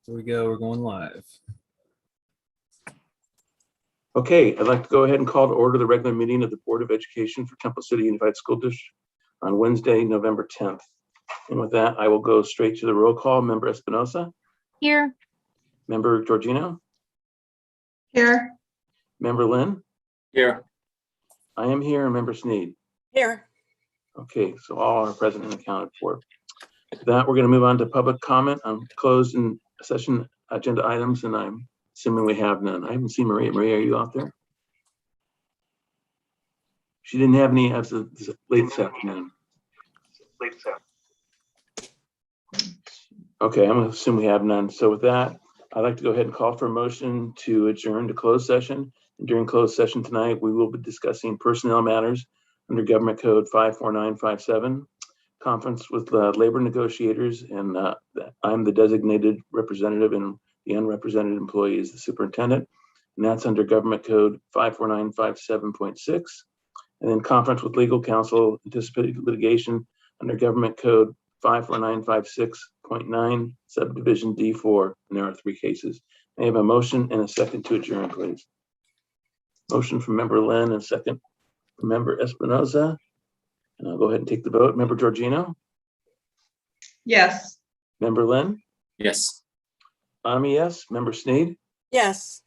Here we go. We're going live. Okay, I'd like to go ahead and call to order the regular meeting of the Board of Education for Temple City Unified School District on Wednesday, November 10th. And with that, I will go straight to the roll call. Member Espinosa? Here. Member Georgino? Here. Member Lynn? Here. I am here. Member Sneed? Here. Okay, so all are present and accounted for. With that, we're going to move on to public comment on closed and session agenda items, and I'm assuming we have none. I haven't seen Maria. Maria, are you out there? She didn't have any as of late this afternoon. Okay, I'm going to assume we have none. So with that, I'd like to go ahead and call for a motion to adjourn to closed session. And during closed session tonight, we will be discussing personnel matters under Government Code 54957, conference with labor negotiators, and I'm the designated representative, and the unrepresented employee is the superintendent, and that's under Government Code 54957.6. And then conference with legal counsel, anticipated litigation under Government Code 54956.9, subdivision D4, and there are 3 cases. I have a motion and a second to adjourn, please. Motion from Member Lynn and second from Member Espinosa. And I'll go ahead and take the vote. Member Georgino? Yes. Member Lynn? Yes. I'm a yes. Member Sneed? Yes.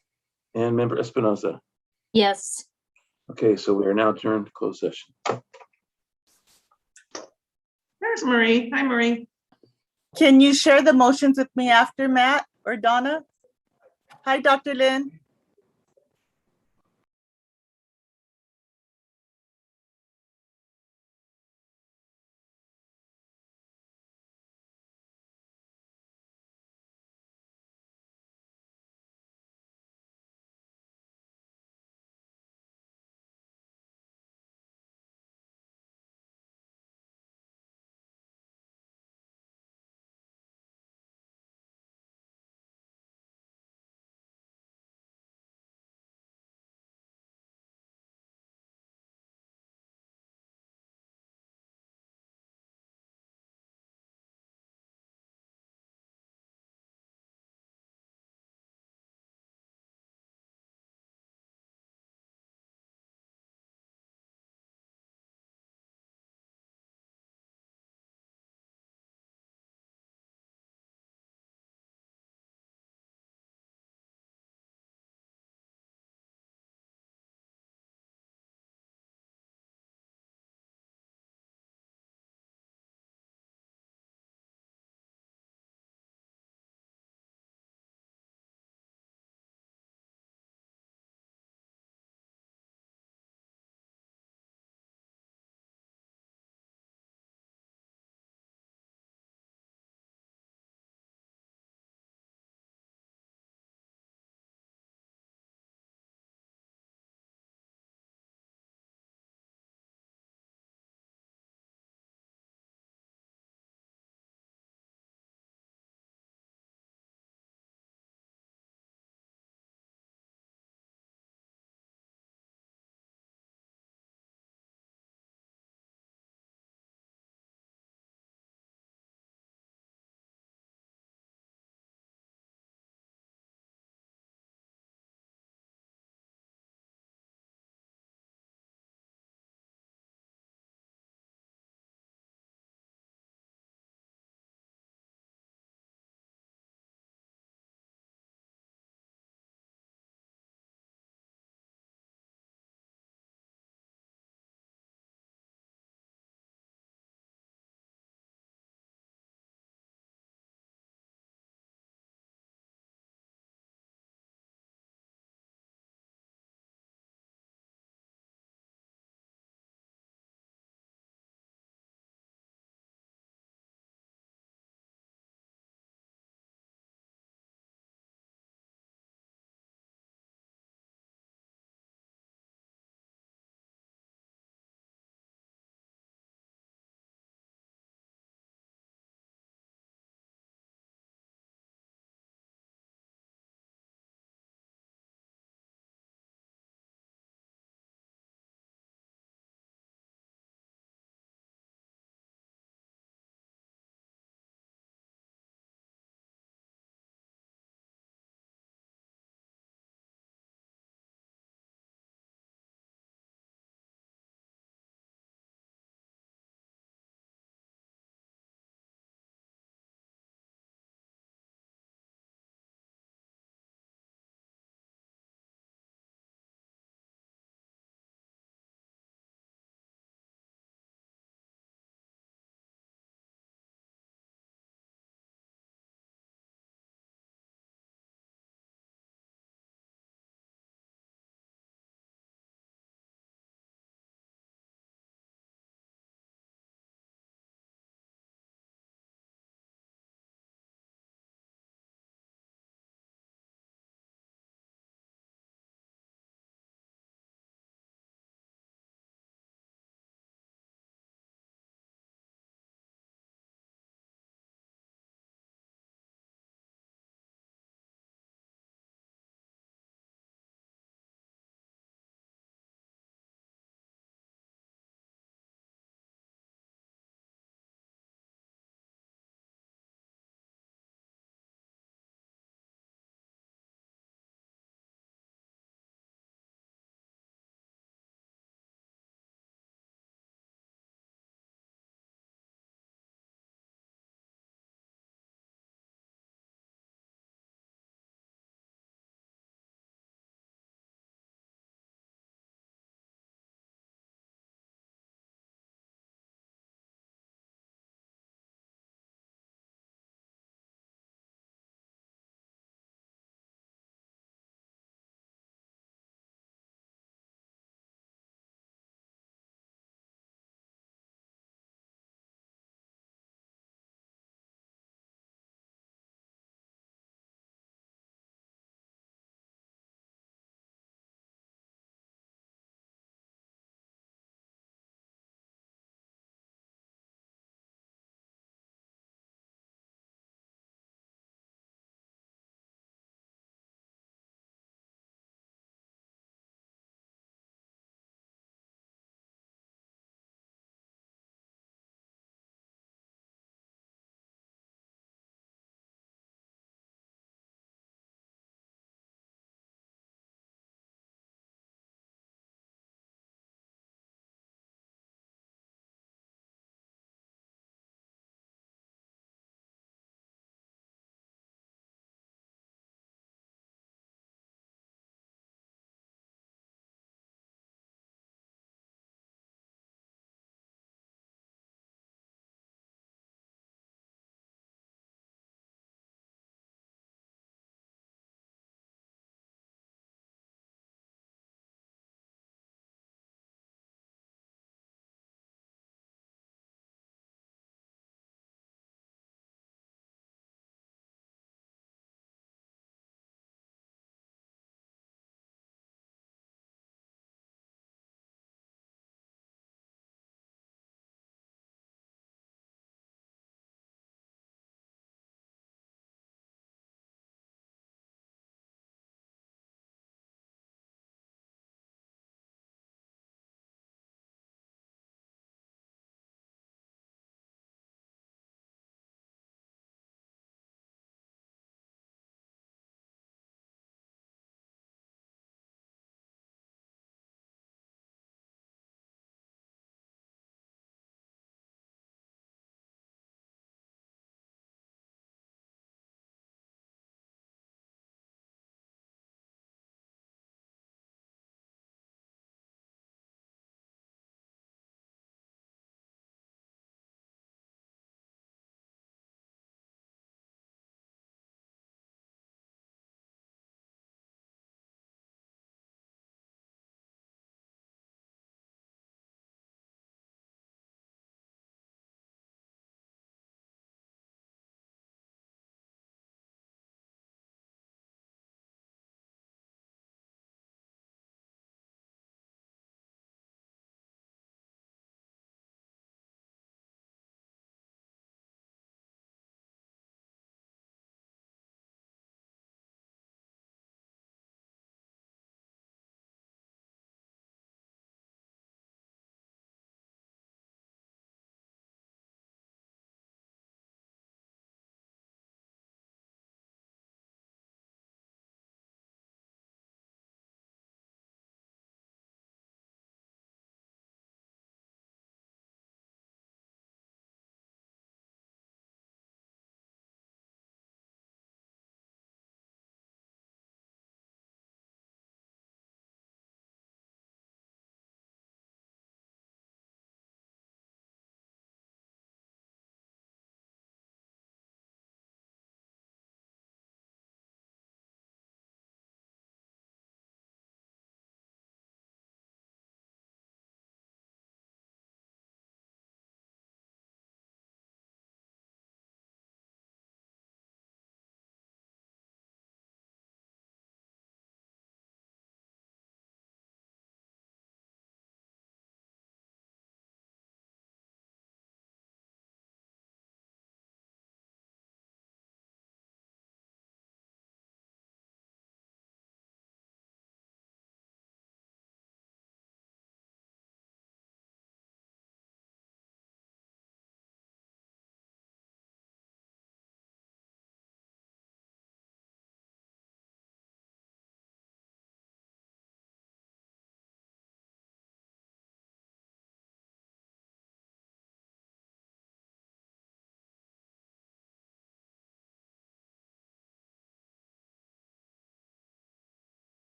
And Member Espinosa? Yes. Okay, so we are now adjourned to closed session. There's Marie. Hi, Marie. Can you share the motions with me after, Matt or Donna? Hi, Dr. Lynn.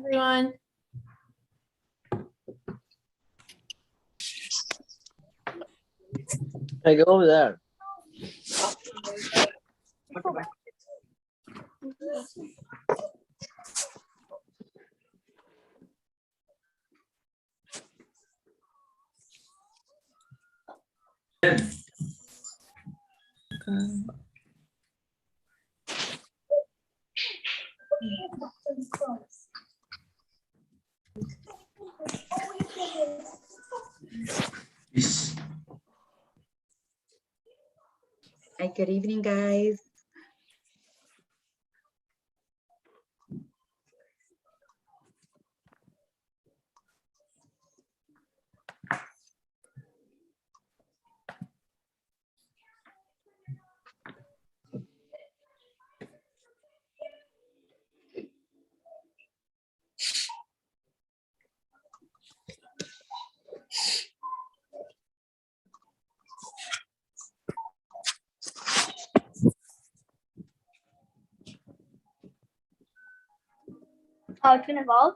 everyone. Hey, go over there. Hi, good evening, guys. How it can evolve?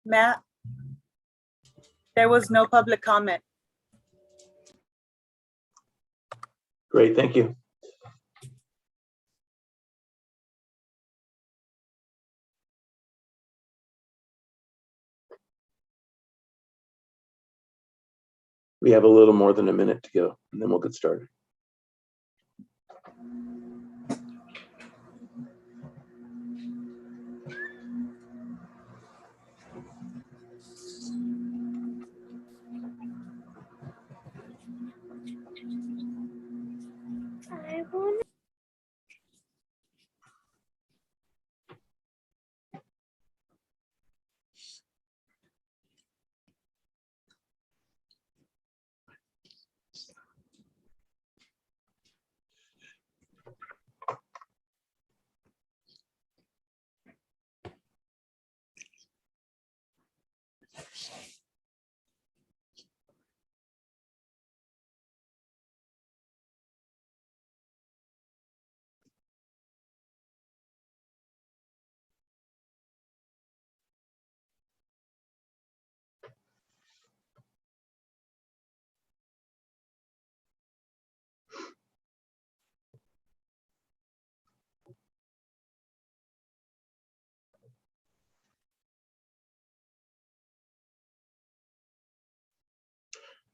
Matt? There was no public comment. Great, thank you. We have a little more than a minute to go, and then we'll get started. I want.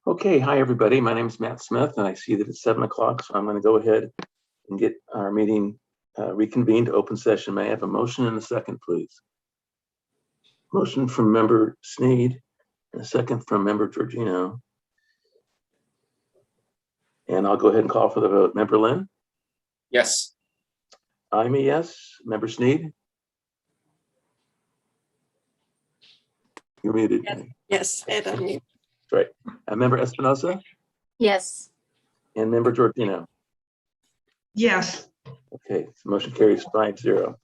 Okay, hi, everybody. My name is Matt Smith, and I see that it's 7 o'clock, so I'm going to go ahead and get our meeting reconvened to open session. May I have a motion and a second, please? Motion from member Sneed, and a second from member Georgino. And I'll go ahead and call for the vote. Member Lynn? Yes. I'm a yes. Member Sneed? You're muted. Yes. That's Yes, and unmute. right. Member Espinosa Yes. and Member Georgino. Yes. Okay, so motion carries 5-0.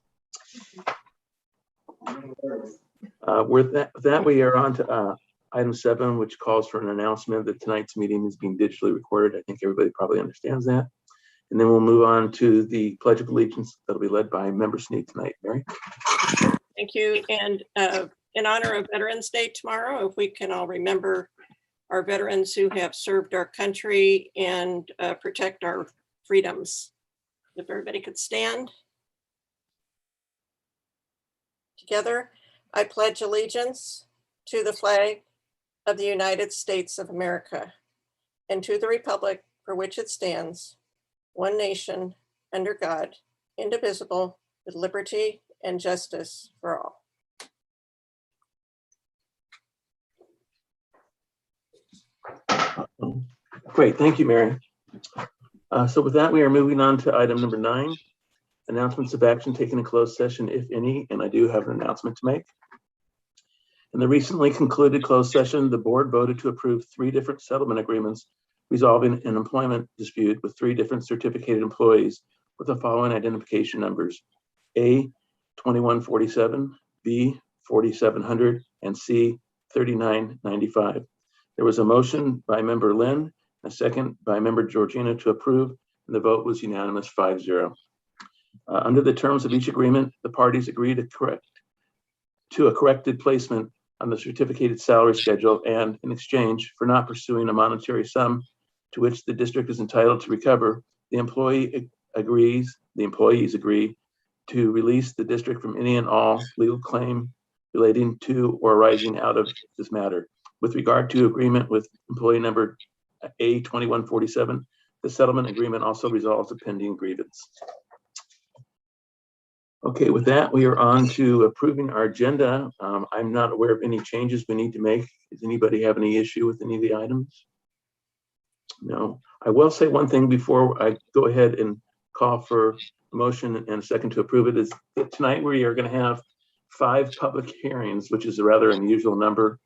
With that, we are on to item 7, which calls for an announcement that tonight's meeting is being digitally recorded. I think everybody probably understands that. And then we'll move on to the Pledge of Allegiance that'll be led by Member Sneed tonight. Mary? Thank you. And in honor of Veterans Day tomorrow, if we can all remember our veterans who have served our country and protect our freedoms. If everybody could stand together. I pledge allegiance to the flag of the United States of America and to the republic for which it stands, one nation, under God, indivisible, with liberty and justice for all. Great, thank you, Mary. So with that, we are moving on to item number 9, announcements of action taken in closed session, if any, and I do have an announcement to make. In the recently concluded closed session, the board voted to approve 3 different settlement agreements resolving an employment dispute with 3 different certificated employees with the following identification numbers: A 2147, B 4700, and C 3995. There was a motion by Member Lynn, a second by Member Georgina to approve, and the vote was unanimous 5-0. Under the terms of each agreement, the parties agreed to a corrected placement on the certificated salary schedule, and in exchange for not pursuing a monetary sum to which the district is entitled to recover, the employees agree to release the district from any and all legal claim relating to or arising out of this matter. With regard to agreement with employee number A 2147, the settlement agreement also resolves a pending grievance. Okay, with that, we are on to approving our agenda. I'm not aware of any changes we need to make. Does anybody have any issue with any of the items? No. I will say one thing before I go ahead and call for a motion and a second to approve it, is that tonight we are going to have 5 public hearings, which is a rather unusual number.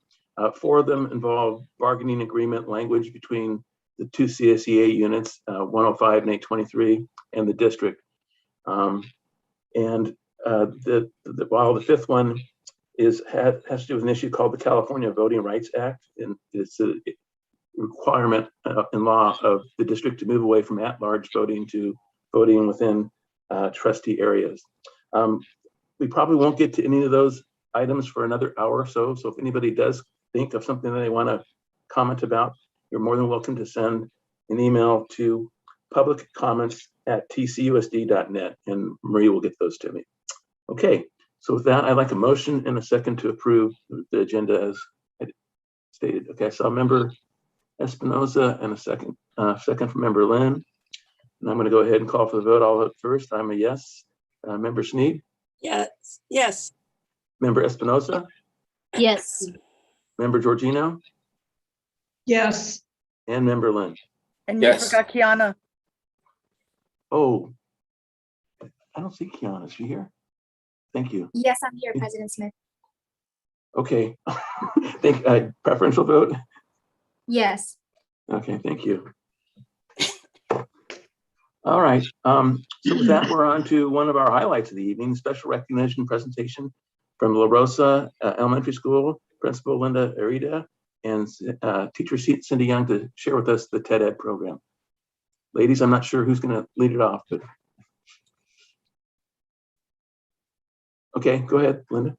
4 of them involve bargaining agreement language between the 2 CSEA units, 105 and 823, and the district. While the 5th one has to do with an issue called the California Voting Rights Act, and it's a requirement in law of the district to move away from at-large voting to voting within trustee areas. We probably won't get to any of those items for another hour or so. So if anybody does think of something that they want to comment about, you're more than welcome to send an email to publiccomments@tcusd.net, and Marie will get those to me. Okay, so with that, I'd like a motion and a second to approve the agenda as I stated. Okay, so Member Espinosa and a second from Member Lynn. And I'm going to go ahead and call for the vote. I'll vote first. I'm a yes. Member Sneed? Yes. Yes. Member Espinosa? Yes. Member Georgino? Yes. And Member Lynn? And you Yes. forgot Kiana. Oh, I don't see Kiana. Is she here? Thank you. Yes, I'm here, President Smith. Okay. Preferential vote? Yes. Okay, thank you. All right. So with that, we're on to one of our highlights of the evening, special recognition presentation from Larosa Elementary School, Principal Linda Arida, and teacher Cindy Young to share with us the TED Ed program. Ladies, I'm not sure who's going to lead it off, but okay, go ahead, Linda.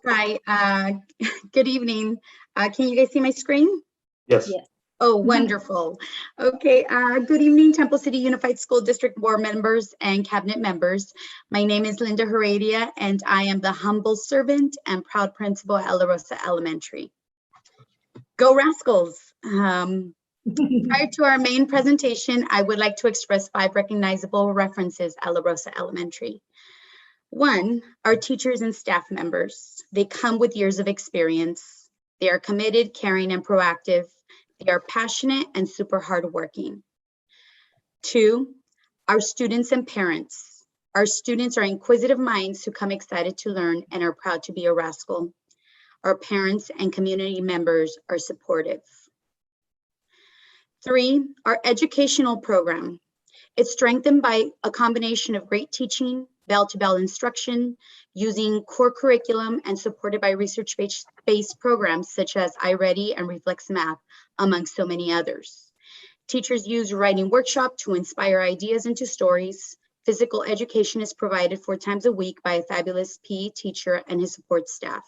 Hi, good evening. Can you guys see my screen? Yes. Yes. Oh, wonderful. Okay, good evening, Temple City Unified School District board members and cabinet members. My name is Linda Heredia, and I am the humble servant and proud principal at Larosa Elementary. Go Rascals! Prior to our main presentation, I would like to express 5 recognizable references at Larosa Elementary. 1, our teachers and staff members. They come with years of experience. They are committed, caring, and proactive. They are passionate and super hardworking. 2, our students and parents. Our students are inquisitive minds who come excited to learn and are proud to be a rascal. Our parents and community members are supportive. 3, our educational program. It's strengthened by a combination of great teaching, bell-to-bell instruction, using core curriculum, and supported by research-based programs such as iReady and Reflex Math, among so many others. Teachers use writing workshop to inspire ideas into stories. Physical education is provided 4 times a week by a fabulous PE teacher and his support staff.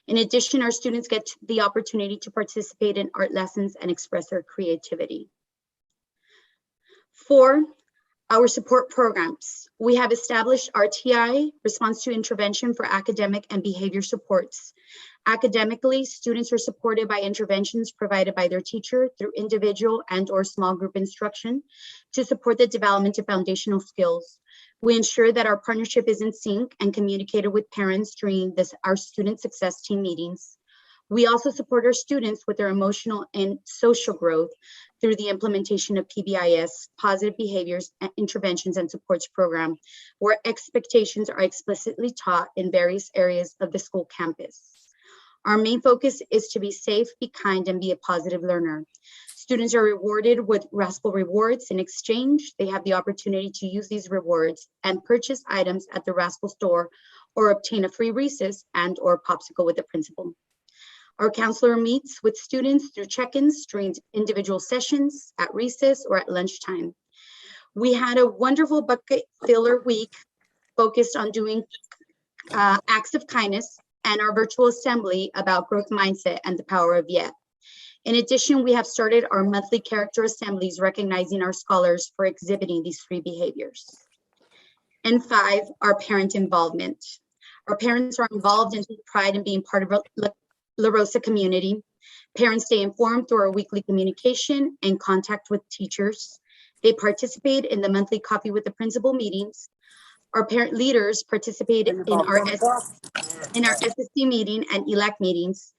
In addition, our students get the opportunity to participate in art lessons and express their creativity. 4, our support programs. We have established RTI, Response to Intervention, for academic and behavior supports. Academically, students are supported by interventions provided by their teacher through individual and/or small group instruction to support the development of foundational skills. We ensure that our partnership is in sync and communicated with parents during our student success team meetings. We also support our students with their emotional and social growth through the implementation of PBIS, Positive Behaviors Interventions and Supports Program, where expectations are explicitly taught in various areas of the school campus. Our main focus is to be safe, be kind, and be a positive learner. Students are rewarded with RASPL rewards. In exchange, they have the opportunity to use these rewards and purchase items at the RASPL store or obtain a free recess and/or popsicle with the principal. Our counselor meets with students through check-ins during individual sessions, at recess, or at lunchtime. We had a wonderful bucket filler week focused on doing acts of kindness and our virtual assembly about growth mindset and the power of yet. In addition, we have started our monthly character assemblies recognizing our scholars for exhibiting these 3 behaviors. And 5, our parent involvement. Our parents are involved and take pride in being part of Larosa community. Parents stay informed through our weekly communication and contact with teachers. They participate in the monthly coffee with the principal meetings. Our parent leaders participate in our SSC meeting and ELAC meetings.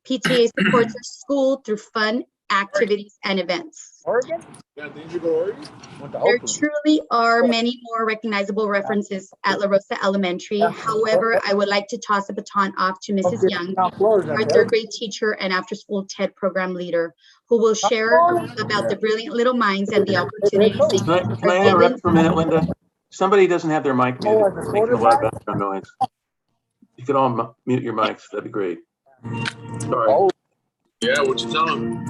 PTA supports our school through fun activities and events. Oregon? Yeah, did you go Oregon? There truly are many more recognizable references at Larosa Elementary. However, I would like to toss a baton off to Mrs. Young, our 3rd grade teacher and after-school TED program leader, who will share about the brilliant little minds and the opportunities they Can I interrupt for a minute, Linda? Somebody doesn't have their mic muted. It's making a lot of background noise. You could all mute your mics. That'd be great. Sorry. Yeah, what you telling?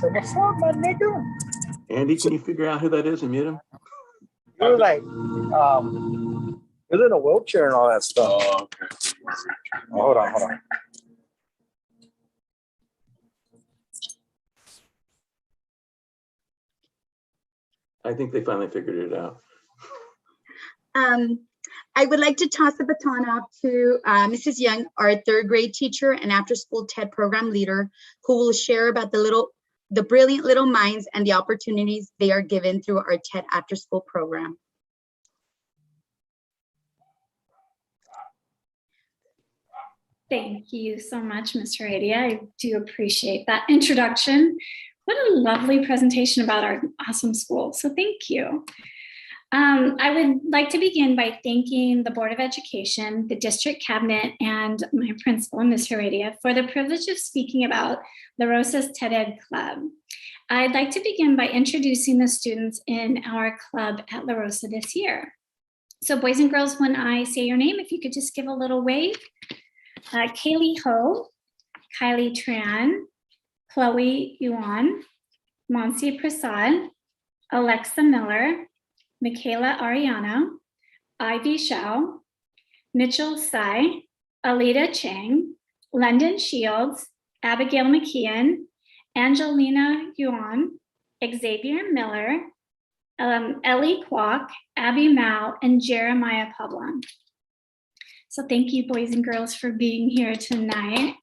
So what's up, my nigga? Andy, can you figure out who that is and mute him? You're like, you're in a wheelchair and all that stuff. Oh, okay. Oh, hold on. I think they finally figured it out. I would like to toss the baton off to Mrs. Young, our 3rd grade teacher and after-school TED program leader, who will share about the brilliant little minds and the opportunities they are given through our TED after-school program. Thank you so much, Ms. Heredia. I do appreciate that introduction. What a lovely presentation about our awesome school. So thank you. I would like to begin by thanking the Board of Education, the District Cabinet, and my principal, Ms. Heredia, for the privilege of speaking about Larosa's TED Ed Club. I'd like to begin by introducing the students in our club at Larosa this year. So boys and girls, when I say your name, if you could just give a little wave. Kaylee Ho, Kylie Tran, Chloe Yuan, Monsi Prasad, Alexa Miller, Michaela Ariano, Ivy Shao, Mitchell Tsai, Alita Chang, London Shields, Abigail McKeon, Angelina Yuan, Xavier Miller, Ellie Kwok, Abby Mao, and Jeremiah Pablan. So thank you, boys and girls, for being here tonight.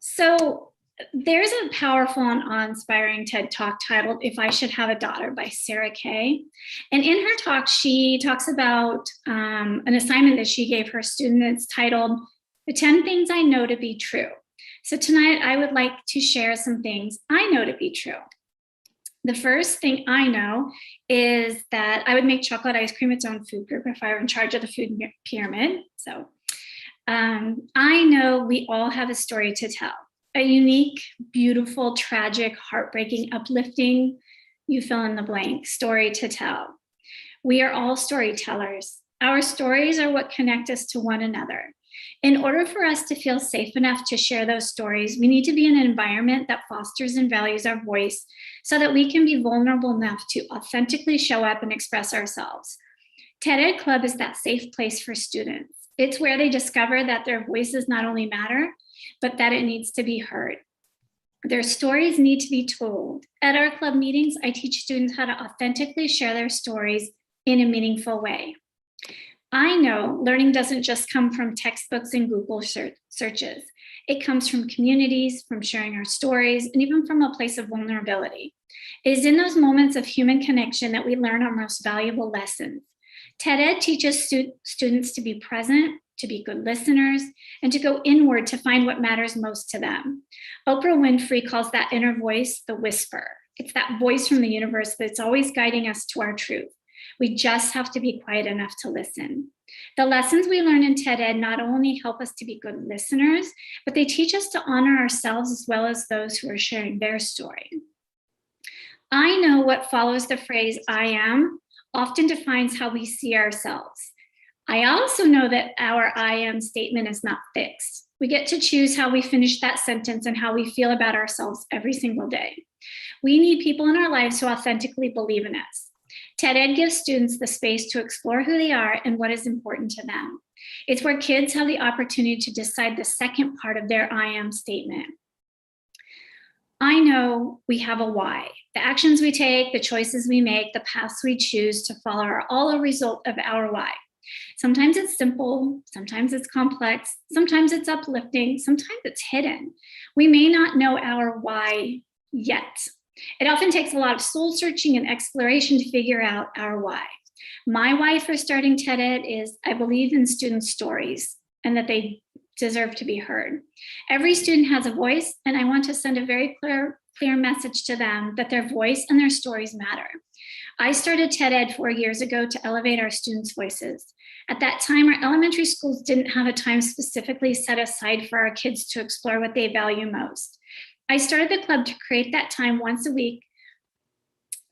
So there's a powerful and awe-inspiring TED Talk titled "If I Should Have a Daughter" by Sarah Kay. And in her talk, she talks about an assignment that she gave her students titled "The 10 Things I Know to Be True." So tonight, I would like to share some things I know to be true. The first thing I know is that I would make chocolate ice cream its own food group if I were in charge of the food pyramid. So I know we all have a story to tell, a unique, beautiful, tragic, heartbreaking, uplifting, you fill in the blank, story to tell. We are all storytellers. Our stories are what connect us to one another. In order for us to feel safe enough to share those stories, we need to be in an environment that fosters and values our voice so that we can be vulnerable enough to authentically show up and express ourselves. TED Ed Club is that safe place for students. It's where they discover that their voices not only matter, but that it needs to be heard. Their stories need to be told. At our club meetings, I teach students how to authentically share their stories in a meaningful way. I know learning doesn't just come from textbooks and Google searches. It comes from communities, from sharing our stories, and even from a place of vulnerability. It is in those moments of human connection that we learn our most valuable lessons. TED Ed teaches students to be present, to be good listeners, and to go inward to find what matters most to them. Oprah Winfrey calls that inner voice the whisper. It's that voice from the universe that's always guiding us to our truth. We just have to be quiet enough to listen. The lessons we learn in TED Ed not only help us to be good listeners, but they teach us to honor ourselves as well as those who are sharing their story. I know what follows the phrase "I am" often defines how we see ourselves. I also know that our "I am" statement is not fixed. We get to choose how we finish that sentence and how we feel about ourselves every single day. We need people in our lives who authentically believe in us. TED Ed gives students the space to explore who they are and what is important to them. It's where kids have the opportunity to decide the second part of their "I am" statement. I know we have a why. The actions we take, the choices we make, the paths we choose to follow are all a result of our why. Sometimes it's simple, sometimes it's complex, sometimes it's uplifting, sometimes it's hidden. We may not know our why yet. It often takes a lot of soul searching and exploration to figure out our why. My why for starting TED Ed is I believe in students' stories and that they deserve to be heard. Every student has a voice, and I want to send a very clear message to them that their voice and their stories matter. I started TED Ed 4 years ago to elevate our students' voices. At that time, our elementary schools didn't have a time specifically set aside for our kids to explore what they value most. I started the club to create that time once a week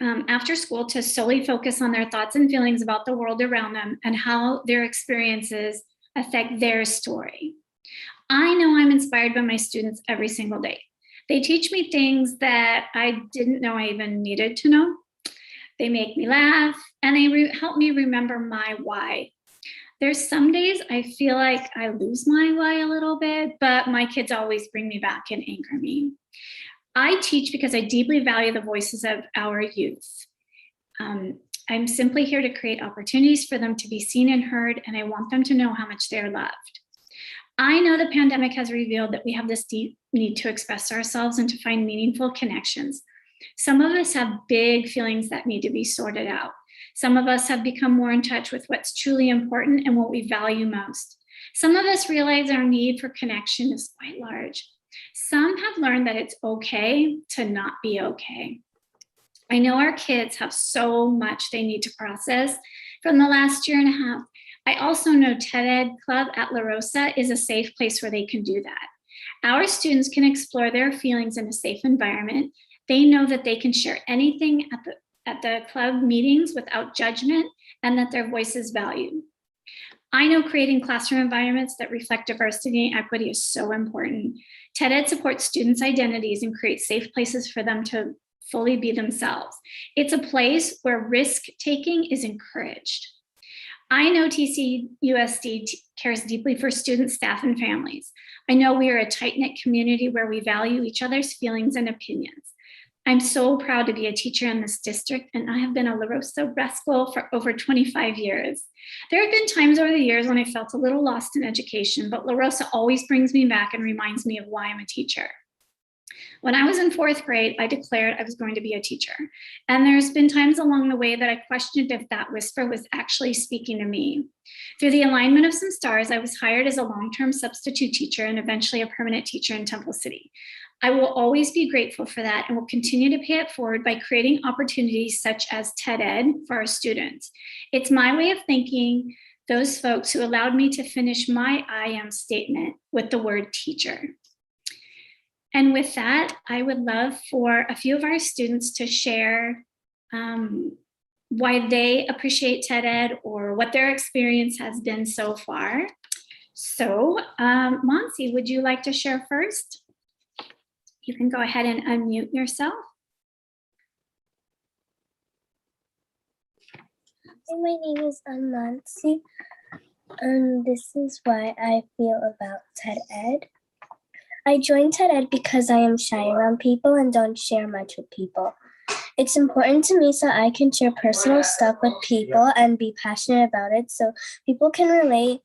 after school to solely focus on their thoughts and feelings about the world around them and how their experiences affect their story. I know I'm inspired by my students every single day. They teach me things that I didn't know I even needed to know. They make me laugh, and they help me remember my why. There's some days I feel like I lose my why a little bit, but my kids always bring me back and anchor me. I teach because I deeply value the voices of our youth. I'm simply here to create opportunities for them to be seen and heard, and I want them to know how much they're loved. I know the pandemic has revealed that we have this deep need to express ourselves and to find meaningful connections. Some of us have big feelings that need to be sorted out. Some of us have become more in touch with what's truly important and what we value most. Some of us realize our need for connection is quite large. Some have learned that it's okay to not be okay. I know our kids have so much they need to process from the last year and a half. I also know TED Ed Club at Larosa is a safe place where they can do that. Our students can explore their feelings in a safe environment. They know that they can share anything at the club meetings without judgment and that their voice is valued. I know creating classroom environments that reflect diversity and equity is so important. TED Ed supports students' identities and creates safe places for them to fully be themselves. It's a place where risk-taking is encouraged. I know TCUSD cares deeply for students, staff, and families. I know we are a tight-knit community where we value each other's feelings and opinions. I'm so proud to be a teacher in this district, and I have been a Larosa Rascal for over 25 years. There have been times over the years when I felt a little lost in education, but Larosa always brings me back and reminds me of why I'm a teacher. When I was in 4th grade, I declared I was going to be a teacher. And there's been times along the way that I questioned if that whisper was actually speaking to me. Through the alignment of some stars, I was hired as a long-term substitute teacher and eventually a permanent teacher in Temple City. I will always be grateful for that and will continue to pay it forward by creating opportunities such as TED Ed for our students. It's my way of thanking those folks who allowed me to finish my I am statement with the word teacher. And with that, I would love for a few of our students to share why they appreciate TED Ed or what their experience has been so far. So, Monsi, would you like to share first? You can go ahead and unmute yourself. Hi, my name is Monsi, and this is why I feel about TED Ed. I joined TED Ed because I am shy around people and don't share much with people. It's important to me so I can share personal stuff with people and be passionate about it so people can relate,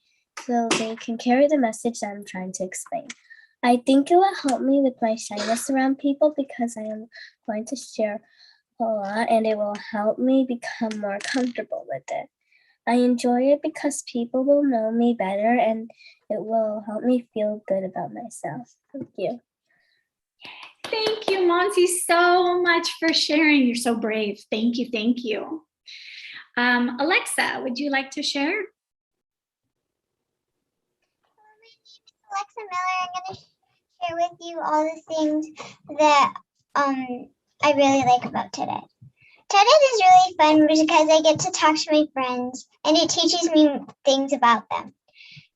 so they can carry the message that I'm trying to explain. I think it will help me with my shyness around people because I am going to share a lot and it will help me become more comfortable with it. I enjoy it because people will know me better and it will help me feel good about myself. Thank you. Thank you, Monsi, so much for sharing. You're so brave. Thank you, thank you. Alexa, would you like to share? Alexa Miller. I'm going to share with you all the things that I really like about TED Ed. TED Ed is really fun because I get to talk to my friends and it teaches me things about them.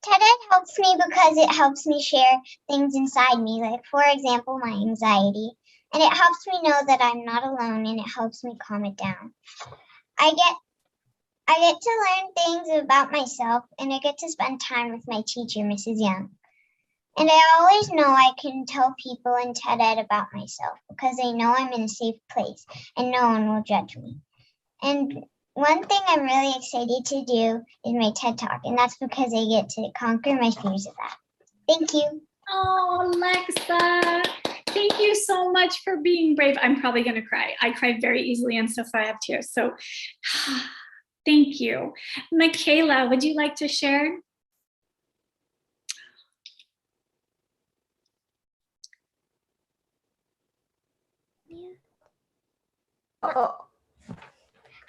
TED Ed helps me because it helps me share things inside me, like, for example, my anxiety. And it helps me know that I'm not alone and it helps me calm it down. I get to learn things about myself and I get to spend time with my teacher, Mrs. Young. And I always know I can tell people in TED Ed about myself because I know I'm in a safe place and no one will judge me. And one thing I'm really excited to do is my TED Talk, and that's because I get to conquer my fears of that. Thank you. Oh, Alexa, thank you so much for being brave. I'm probably going to cry. I cry very easily, and so far I have tears. So thank you. Michaela, would you like to share?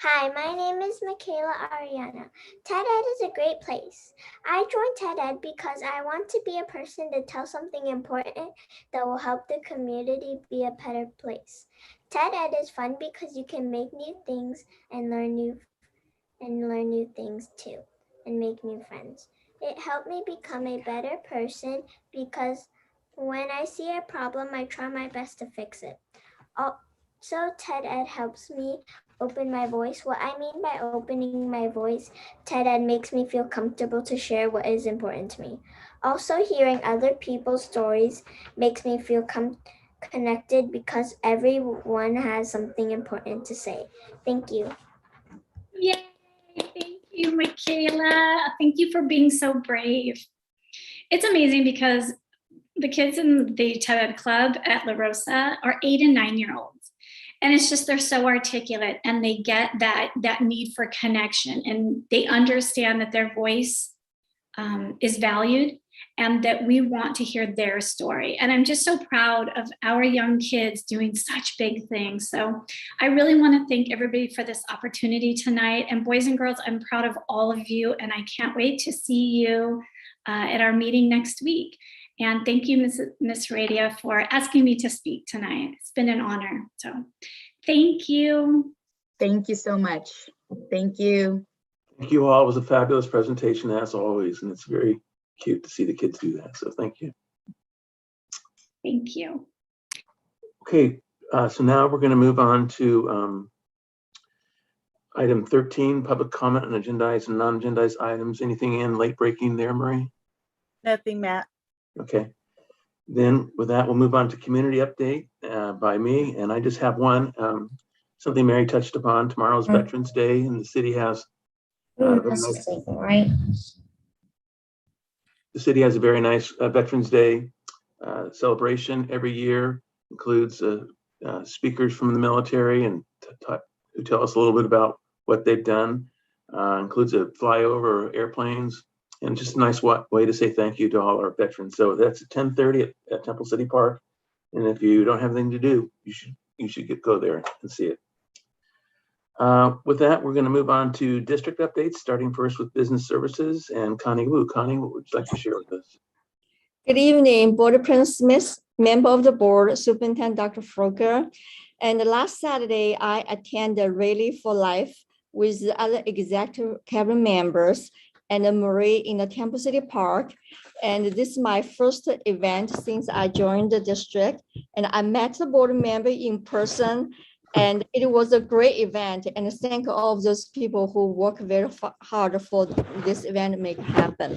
Hi, my name is Michaela Ariana. TED Ed is a great place. I joined TED Ed because I want to be a person to tell something important that will help the community be a better place. TED Ed is fun because you can make new things and learn new things too, and make new friends. It helped me become a better person because when I see a problem, I try my best to fix it. Also, TED Ed helps me open my voice. What I mean by opening my voice, TED Ed makes me feel comfortable to share what is important to me. Also, hearing other people's stories makes me feel connected because everyone has something important to say. Thank you. Yay, thank you, Michaela. Thank you for being so brave. It's amazing because the kids in the TED Ed Club at Larosa are 8 and 9-year-olds. And it's just, they're so articulate and they get that need for connection and they understand that their voice is valued and that we want to hear their story. And I'm just so proud of our young kids doing such big things. So I really want to thank everybody for this opportunity tonight. And boys and girls, I'm proud of all of you and I can't wait to see you at our meeting next week. And thank you, Ms. Radia, for asking me to speak tonight. It's been an honor. So thank you. Thank you so much. Thank you. Thank you all. It was a fabulous presentation as always, and it's very cute to see the kids do that. So thank you. Thank you. Okay, so now we're going to move on to item 13, public comment on agendized and non-agendized items. Anything in late breaking there, Marie? Nothing, Matt. Okay, then with that, we'll move on to community update by me. And I just have one, something Mary touched upon. Tomorrow's Veterans Day and the city has right? The city has a very nice Veterans Day celebration every year. Includes speakers from the military and who tell us a little bit about what they've done. Includes a flyover of airplanes and just a nice way to say thank you to all our veterans. So that's at 10:30 at Temple City Park. And if you don't have anything to do, you should go there and see it. With that, we're going to move on to district updates, starting first with business services and Connie Wu. Connie, what would you like to share with us? Good evening, Board President Smith, member of the board, Superintendent Dr. Froger. And last Saturday, I attended Rally for Life with the other executive cabinet members and Marie in the Temple City Park. And this is my first event since I joined the district. And I met the board member in person. And it was a great event. And thank all of those people who work very hard for this event to make happen.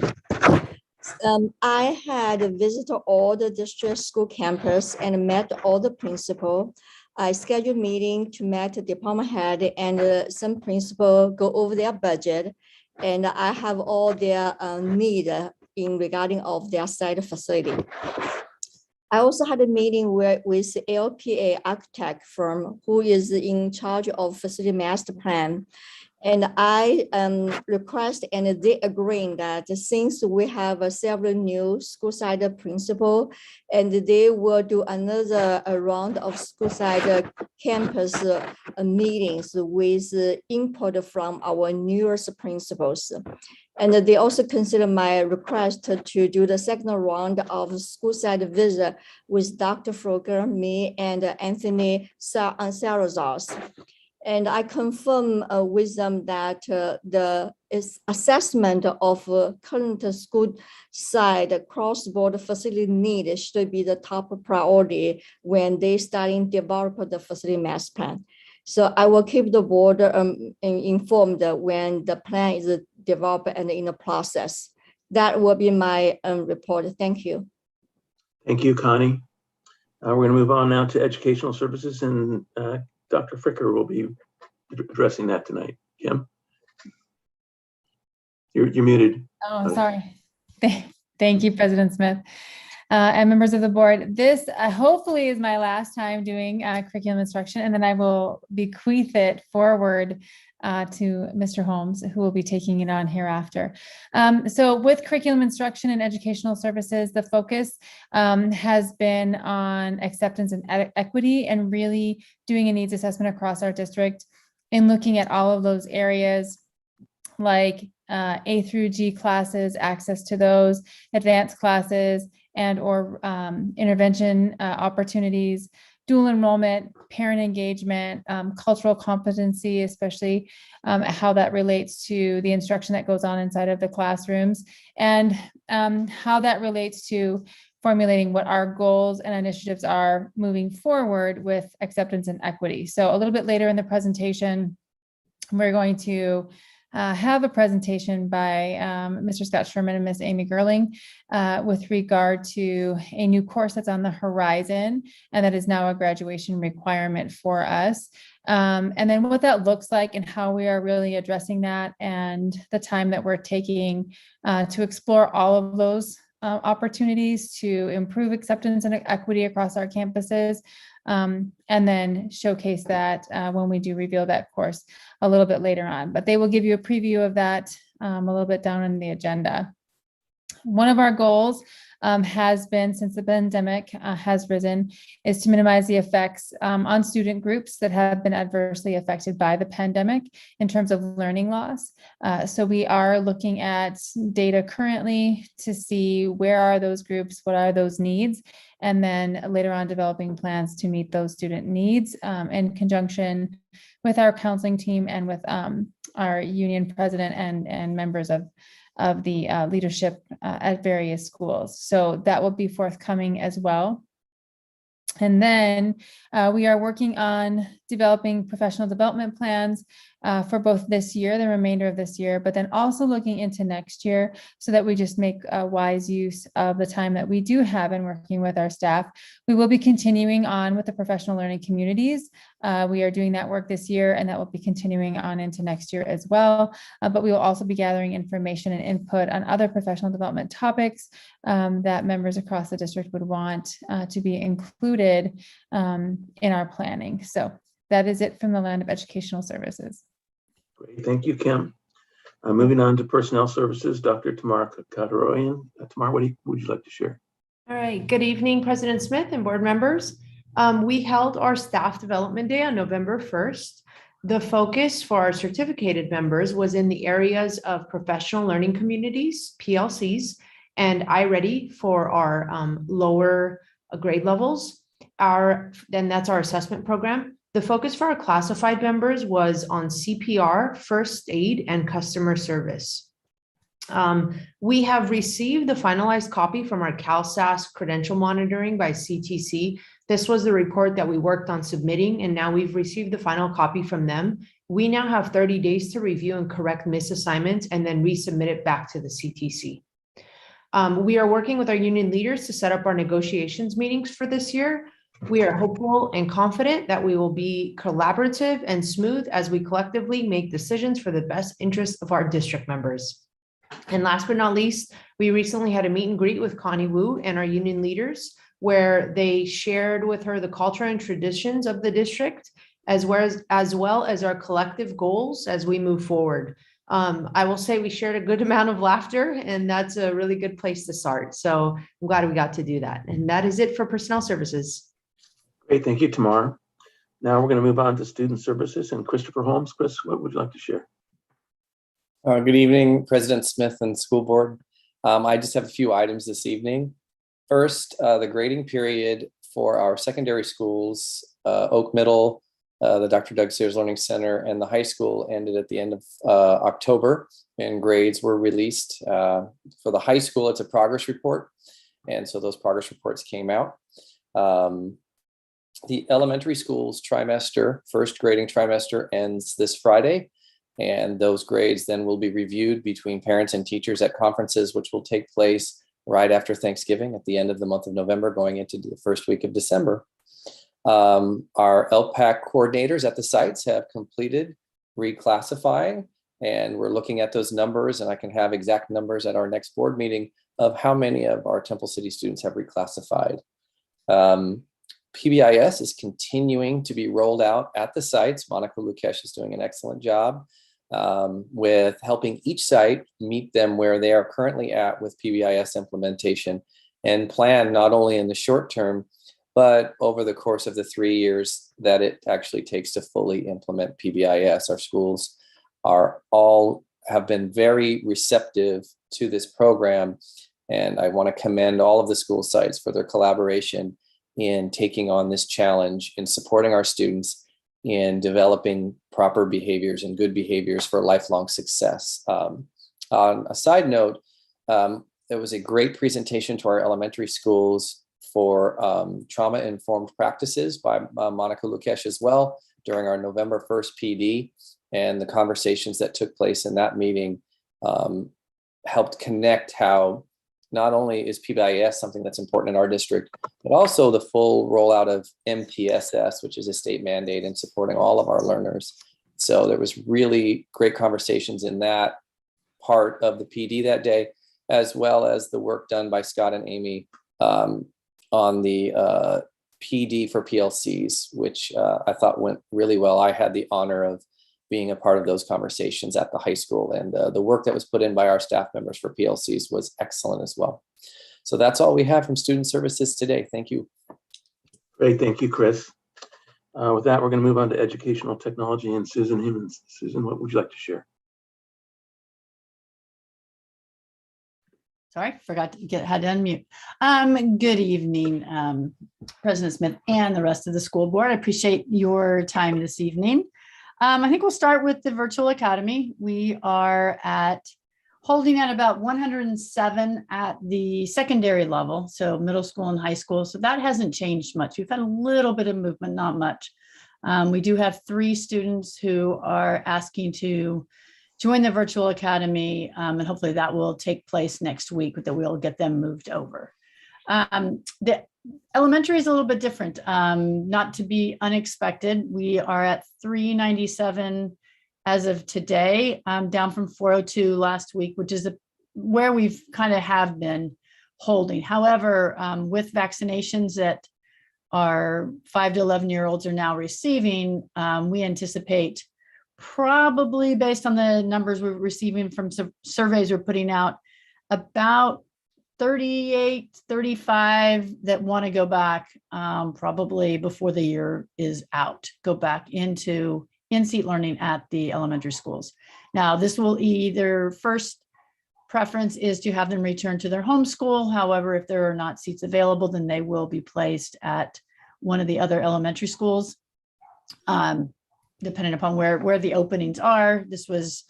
I had visited all the district school campus and met all the principal. I scheduled meeting to meet the department head and some principal go over their budget. And I have all their need in regarding of their site facility. I also had a meeting with LPA architect firm who is in charge of facility master plan. And I request and they agreeing that since we have several new school side principal and they will do another round of school side campus meetings with input from our newest principals. And they also consider my request to do the second round of school side visit with Dr. Froger, me, and Anthony Salazar. And I confirm with them that the assessment of current school side cross-border facility need should be the top priority when they starting develop the facility master plan. So I will keep the board informed when the plan is developed and in the process. That will be my report. Thank you. Thank you, Connie. We're going to move on now to educational services, and Dr. Fricker will be addressing that tonight. Kim? You're muted. Oh, sorry. Thank you, President Smith. And members of the board, this hopefully is my last time doing curriculum instruction, and then I will bequeath it forward to Mr. Holmes, who will be taking it on hereafter. So with curriculum instruction and educational services, the focus has been on acceptance and equity and really doing a needs assessment across our district and looking at all of those areas like A through G classes, access to those, advanced classes, and or intervention opportunities, dual enrollment, parent engagement, cultural competency, especially how that relates to the instruction that goes on inside of the classrooms, and how that relates to formulating what our goals and initiatives are moving forward with acceptance and equity. So a little bit later in the presentation, we're going to have a presentation by Mr. Scott Sherman and Miss Amy Gerling with regard to a new course that's on the horizon and that is now a graduation requirement for us. And then what that looks like and how we are really addressing that and the time that we're taking to explore all of those opportunities to improve acceptance and equity across our campuses. And then showcase that when we do reveal that course a little bit later on. But they will give you a preview of that a little bit down in the agenda. One of our goals has been, since the pandemic has risen, is to minimize the effects on student groups that have been adversely affected by the pandemic in terms of learning loss. So we are looking at data currently to see where are those groups, what are those needs, and then later on developing plans to meet those student needs in conjunction with our counseling team and with our union president and members of the leadership at various schools. So that will be forthcoming as well. And then we are working on developing professional development plans for both this year, the remainder of this year, but then also looking into next year so that we just make wise use of the time that we do have in working with our staff. We will be continuing on with the professional learning communities. We are doing that work this year, and that will be continuing on into next year as well. But we will also be gathering information and input on other professional development topics that members across the district would want to be included in our planning. So that is it from the land of educational services. Great, thank you, Kim. Moving on to personnel services, Dr. Tamar Cateroyan. Tamar, what would you like to share? All right, good evening, President Smith and board members. We held our staff development day on November 1st. The focus for our certificated members was in the areas of professional learning communities, PLCs, and iReady for our lower grade levels. Then that's our assessment program. The focus for our classified members was on CPR, first aid, and customer service. We have received the finalized copy from our Csaa Credential Monitoring by CTC. This was the report that we worked on submitting, and now we've received the final copy from them. We now have 30 days to review and correct misassignments and then resubmit it back to the CTC. We are working with our union leaders to set up our negotiations meetings for this year. We are hopeful and confident that we will be collaborative and smooth as we collectively make decisions for the best interest of our district members. And last but not least, we recently had a meet and greet with Connie Wu and our union leaders, where they shared with her the culture and traditions of the district, as well as our collective goals as we move forward. I will say we shared a good amount of laughter, and that's a really good place to start. So I'm glad we got to do that. And that is it for personnel services. Great, thank you, Tamar. Now we're going to move on to student services and Christopher Holmes. Chris, what would you like to share? Good evening, President Smith and school board. I just have a few items this evening. First, the grading period for our secondary schools, Oak Middle, the Dr. Doug Sears Learning Center, and the high school ended at the end of October, and grades were released. For the high school, it's a progress report, and so those progress reports came out. The elementary schools trimester, first grading trimester, ends this Friday. And those grades then will be reviewed between parents and teachers at conferences, which will take place right after Thanksgiving at the end of the month of November, going into the first week of December. Our LPAC coordinators at the sites have completed reclassifying, and we're looking at those numbers, and I can have exact numbers at our next board meeting of how many of our Temple City students have reclassified. PBIS is continuing to be rolled out at the sites. Monica Lukesh is doing an excellent job with helping each site meet them where they are currently at with PBIS implementation, and plan not only in the short term, but over the course of the 3 years that it actually takes to fully implement PBIS. Our schools have been very receptive to this program, and I want to commend all of the school sites for their collaboration in taking on this challenge, in supporting our students in developing proper behaviors and good behaviors for lifelong success. On a side note, there was a great presentation to our elementary schools for trauma-informed practices by Monica Lukesh as well during our November 1st PD, and the conversations that took place in that meeting helped connect how not only is PBIS something that's important in our district, but also the full rollout of MTSS, which is a state mandate in supporting all of our learners. So there was really great conversations in that part of the PD that day, as well as the work done by Scott and Amy on the PD for PLCs, which I thought went really well. I had the honor of being a part of those conversations at the high school, and the work that was put in by our staff members for PLCs was excellent as well. So that's all we have from student services today. Thank you. Great, thank you, Chris. With that, we're going to move on to educational technology and Susan Himmons. Susan, what would you like to share? Sorry, forgot to had to unmute. Good evening, President Smith and the rest of the school board. I appreciate your time this evening. I think we'll start with the virtual academy. We are holding at about 107 at the secondary level, so middle school and high school. So that hasn't changed much. We've had a little bit of movement, not much. We do have 3 students who are asking to join the virtual academy, and hopefully that will take place next week, that we'll get them moved over. The elementary is a little bit different, not to be unexpected. We are at 397 as of today, down from 402 last week, which is where we've kind of have been holding. However, with vaccinations that our 5 to 11-year-olds are now receiving, we anticipate, probably based on the numbers we're receiving from surveys we're putting out, about 38, 35 that want to go back probably before the year is out, go back into in-seat learning at the elementary schools. Now, this will either first preference is to have them return to their home school. However, if there are not seats available, then they will be placed at one of the other elementary schools, depending upon where the openings are. This was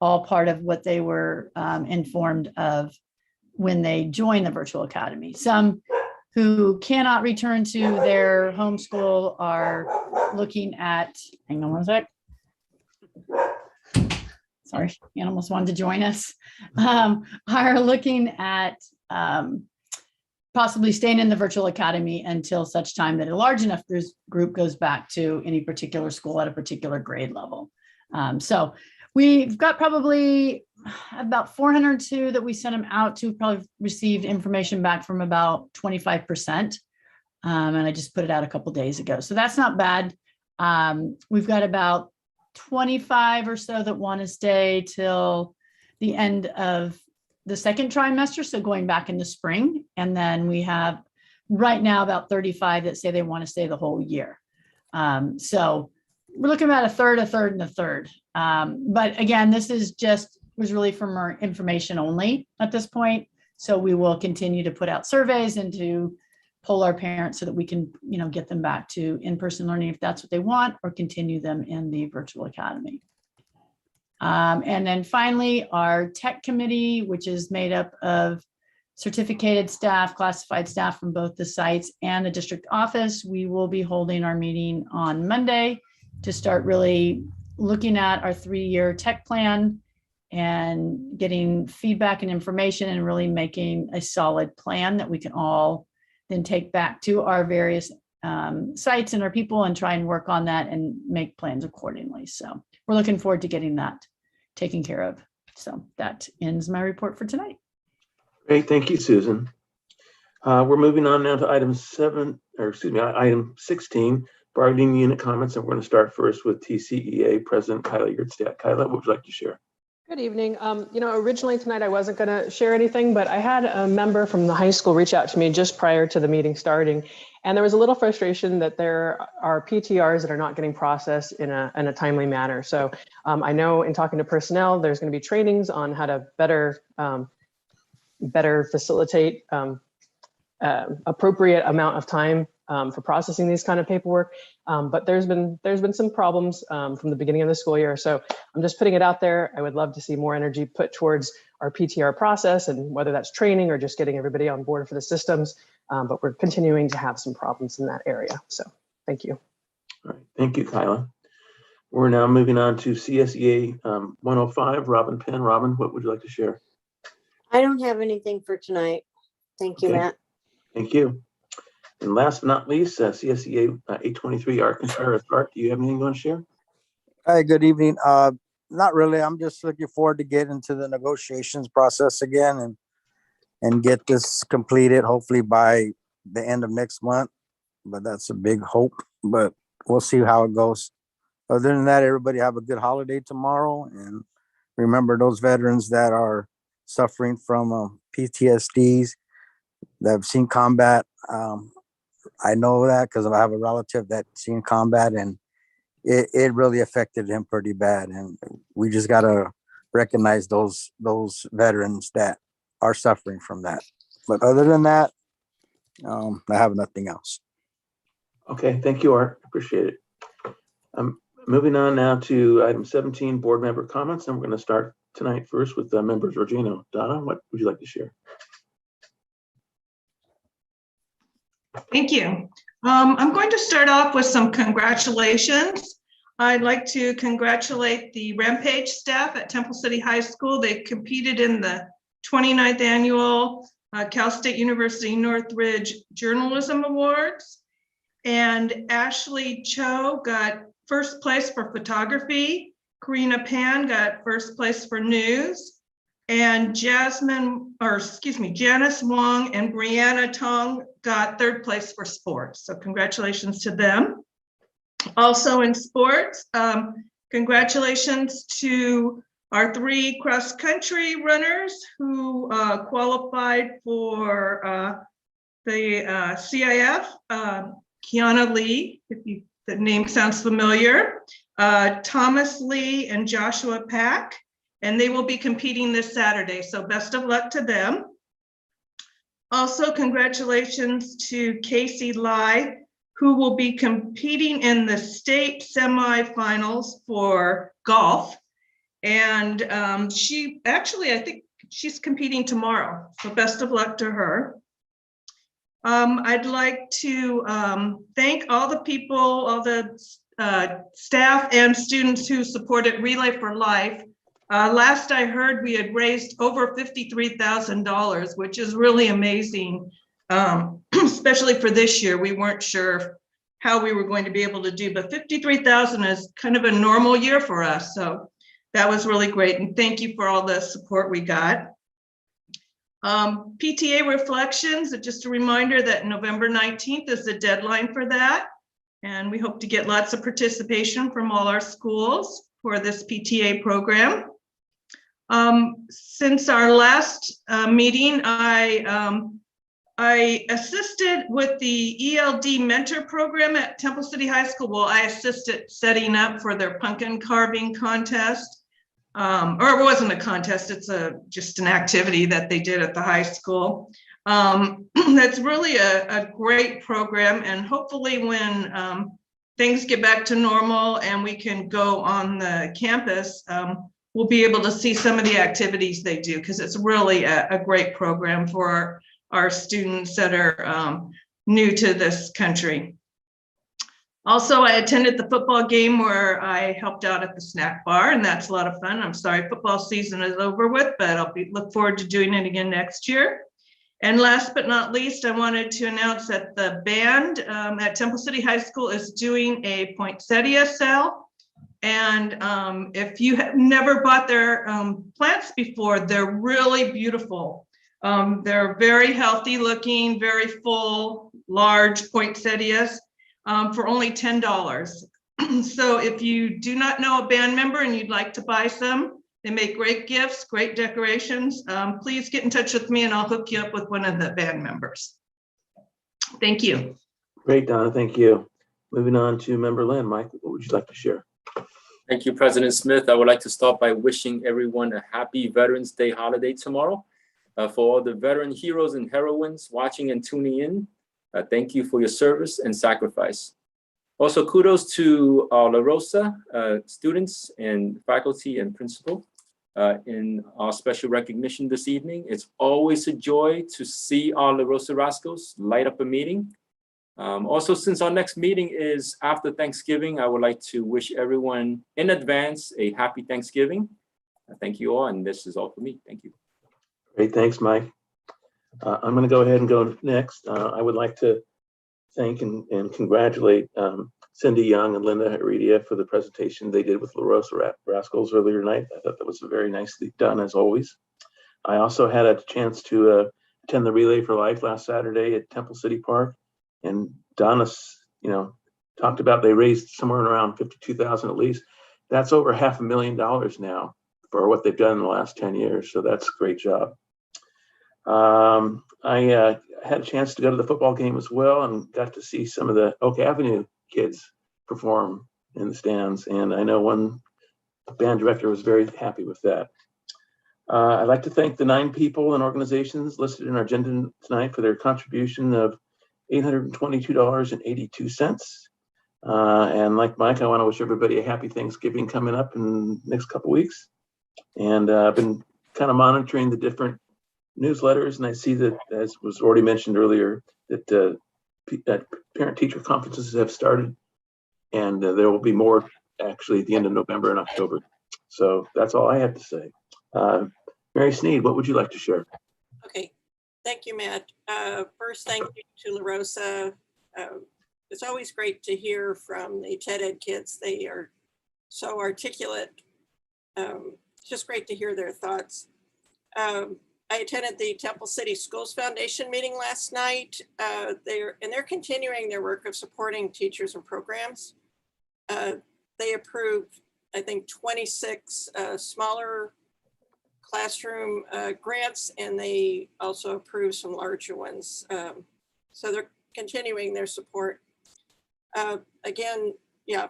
all part of what they were informed of when they joined the virtual academy. Some who cannot return to their home school are looking at, hang on one sec. Sorry, animals wanted to join us, are looking at possibly staying in the virtual academy until such time that a large enough group goes back to any particular school at a particular grade level. So we've got probably about 402 that we sent them out to, probably received information back from about 25%. And I just put it out a couple days ago. So that's not bad. We've got about 25 or so that want to stay till the end of the second trimester, so going back in the spring. And then we have right now about 35 that say they want to stay the whole year. So we're looking at a third, and a third. But again, this is was really from our information only at this point. So we will continue to put out surveys and to poll our parents so that we can, get them back to in-person learning if that's what they want, or continue them in the virtual academy. And then finally, our tech committee, which is made up of certificated staff, classified staff from both the sites and the district office. We will be holding our meeting on Monday to start really looking at our 3-year tech plan and getting feedback and information, and really making a solid plan that we can all then take back to our various sites and our people and try and work on that and make plans accordingly. So we're looking forward to getting that taken care of. So that ends my report for tonight. Great, thank you, Susan. We're moving on now to item 16, bargaining unit comments, and we're going to start first with TCEA President Kyla Yurtstadt. Kyla, what would you like to share? Good evening. Originally tonight I wasn't going to share anything, but I had a member from the high school reach out to me just prior to the meeting starting, and there was a little frustration that there are PTRs that are not getting processed in a timely manner. So I know in talking to personnel, there's going to be trainings on how to better facilitate appropriate amount of time for processing these kind of paperwork. But there's been some problems from the beginning of the school year. So I'm just putting it out there. I would love to see more energy put towards our PTR process, and whether that's training or just getting everybody on board for the systems. But we're continuing to have some problems in that area. So thank you. All right, thank you, Kyla. We're now moving on to CSEA 105, Robin Penn. Robin, what would you like to share? I don't have anything for tonight. Thank you, Matt. Thank you. And last but not least, CSEA 823, Art Contreras. Art, do you have anything you want to share? Hi, good evening. Not really. I'm just looking forward to get into the negotiations process again and get this completed, hopefully by the end of next month. But that's a big hope, but we'll see how it goes. Other than that, everybody have a good holiday tomorrow, and remember those veterans that are suffering from PTSDs that have seen combat. I know that because I have a relative that's seen combat, and it really affected him pretty bad. And we just got to recognize those veterans that are suffering from that. But other than that, I have nothing else. Okay, thank you, Art. Appreciate it. Moving on now to item 17, board member comments, and we're going to start tonight first with member Georgino. Donna, what would you like to share? Thank you. I'm going to start off with some congratulations. I'd like to congratulate the Rampage staff at Temple City High School. They competed in the 29th annual Cal State University Northridge Journalism Awards. And Ashley Cho got first place for photography. Karina Pan got first place for news. And Janice Wong and Brianna Tong got third place for sports. So congratulations to them. Also in sports, congratulations to Our 3 cross-country runners who qualified for the CIF, Kiana Lee, the name sounds familiar, Thomas Lee and Joshua Pack, and they will be competing this Saturday. So best of luck to them. Also, congratulations to Casey Lai, who will be competing in the state semifinals for golf. And she actually, I think she's competing tomorrow. So best of luck to her. I'd like to thank all the people, all the staff and students who supported Relay for Life. Last I heard, we had raised over $53,000, which is really amazing, especially for this year. We weren't sure how we were going to be able to do, but 53,000 is kind of a normal year for us. So that was really great. And thank you for all the support we got. PTA Reflections, just a reminder that November 19th is the deadline for that. And we hope to get lots of participation from all our schools for this PTA program. Since our last meeting, I assisted with the ELD mentor program at Temple City High School. Well, I assisted setting up for their pumpkin carving contest. Or it wasn't a contest, it's just an activity that they did at the high school. That's really a great program, and hopefully when things get back to normal and we can go on the campus, we'll be able to see some of the activities they do, because it's really a great program for our students that are new to this country. Also, I attended the football game where I helped out at the snack bar, and that's a lot of fun. I'm sorry football season is over with, but I'll look forward to doing it again next year. And last but not least, I wanted to announce that the band at Temple City High School is doing a poinsettia sale. And if you have never bought their plants before, they're really beautiful. They're very healthy looking, very full, large poinsettias. For only $10. So if you do not know a band member and you'd like to buy some, they make great gifts, great decorations. Please get in touch with me and I'll hook you up with one of the band members. Thank you. Great, Donna, thank you. Moving on to Member Lynn. Mike, what would you like to share? Thank you, President Smith. I would like to start by wishing everyone a happy Veterans Day holiday tomorrow. For all the veteran heroes and heroines watching and tuning in, thank you for your service and sacrifice. Also, kudos to our Larosa students and faculty and principal in our special recognition this evening. It's always a joy to see our Larosa Rascals light up a meeting. Also, since our next meeting is after Thanksgiving, I would like to wish everyone in advance a happy Thanksgiving. Thank you all, and this is all for me. Thank you. Great, thanks, Mike. I'm going to go ahead and go next. I would like to thank and congratulate Cindy Young and Linda Heredia for the presentation they did with Larosa Rascals earlier tonight. I thought that was very nicely done, as always. I also had a chance to attend the Relay for Life last Saturday at Temple City Park, and Donna, talked about they raised somewhere around $52,000 at least. That's over $500,000 now for what they've done in the last 10 years. So that's a great job. I had a chance to go to the football game as well and got to see some of the Oak Avenue kids perform in the stands. And I know one band director was very happy with that. I'd like to thank the 9 people and organizations listed in our agenda tonight for their contribution of $822.82. And like Mike, I want to wish everybody a happy Thanksgiving coming up in the next couple weeks. And I've been kind of monitoring the different newsletters, and I see that, as was already mentioned earlier, that parent-teacher conferences have started, and there will be more actually at the end of November and October. So that's all I have to say. Mary Sneed, what would you like to share? Okay, thank you, Matt. First, thank you to Larosa. It's always great to hear from the TED Ed kids. They are so articulate. It's just great to hear their thoughts. I attended the Temple City Schools Foundation meeting last night. They're continuing their work of supporting teachers and programs. They approved I think, 26 smaller classroom grants, and they also approved some larger ones. So they're continuing their support. Again, yeah,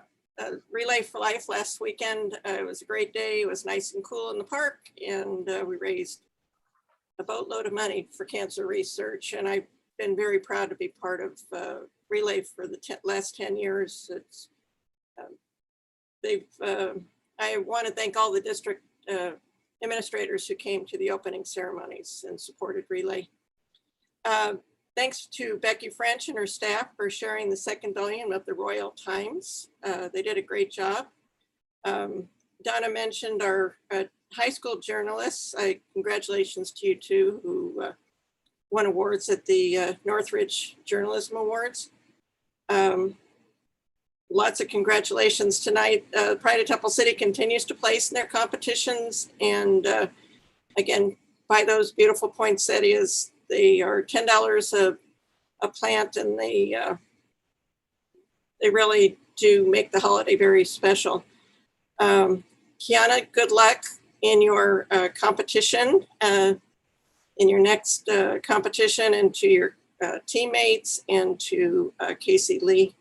Relay for Life last weekend. It was a great day. It was nice and cool in the park, and we raised a boatload of money for cancer research. And I've been very proud to be part of Relay for the last 10 years. It's I want to thank all the district administrators who came to the opening ceremonies and supported Relay. Thanks to Becky French and her staff for sharing the second volume of the Royal Times. They did a great job. Donna mentioned our high school journalists. Congratulations to you two who won awards at the Northridge Journalism Awards. Lots of congratulations tonight. Pride of Temple City continues to place in their competitions. And again, by those beautiful poinsettias, they are $10 a plant, and they really do make the holiday very special. Kiana, good luck in your competition, in your next competition, and to your teammates, and to Casey Lee.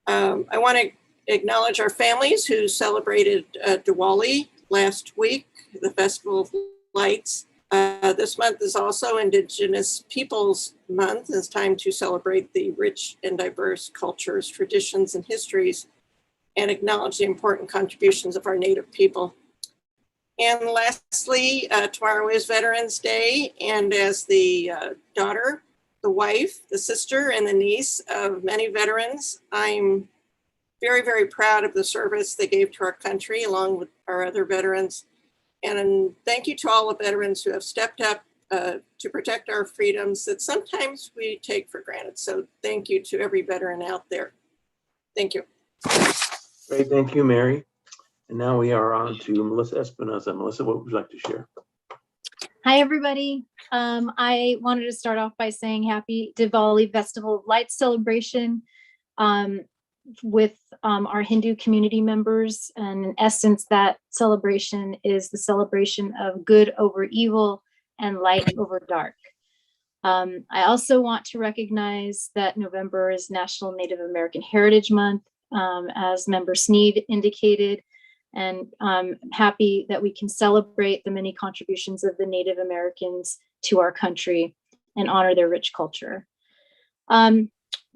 I want to acknowledge our families who celebrated Diwali last week, the Festival of Lights. This month is also Indigenous Peoples Month. It's time to celebrate the rich and diverse cultures, traditions, and histories, and acknowledge the important contributions of our Native people. And lastly, tomorrow is Veterans Day, and as the daughter, the wife, the sister, and the niece of many veterans, I'm very, very proud of the service they gave to our country, along with our other veterans. And thank you to all the veterans who have stepped up to protect our freedoms that sometimes we take for granted. So thank you to every veteran out there. Thank you. Great, thank you, Mary. And now we are on to Melissa Espinoza. Melissa, what would you like to share? Hi, everybody. I wanted to start off by saying happy Diwali Festival of Lights celebration with our Hindu community members. And in essence, that celebration is the celebration of good over evil and light over dark. I also want to recognize that November is National Native American Heritage Month, as Member Sneed indicated. And I'm happy that we can celebrate the many contributions of the Native Americans to our country and honor their rich culture.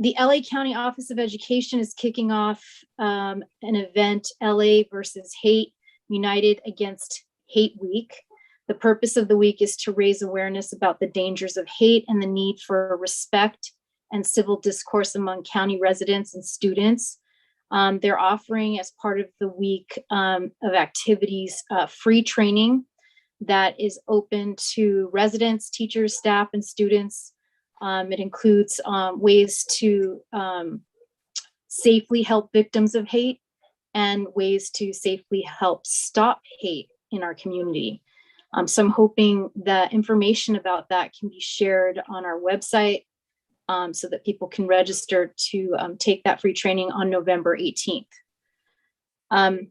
The LA County Office of Education is kicking off an event, LA versus Hate, United Against Hate Week. The purpose of the week is to raise awareness about the dangers of hate and the need for respect and civil discourse among county residents and students. They're offering, as part of the week of activities, free training that is open to residents, teachers, staff, and students. It includes ways to safely help victims of hate and ways to safely help stop hate in our community. So I'm hoping that information about that can be shared on our website, so that people can register to take that free training on November 18th. I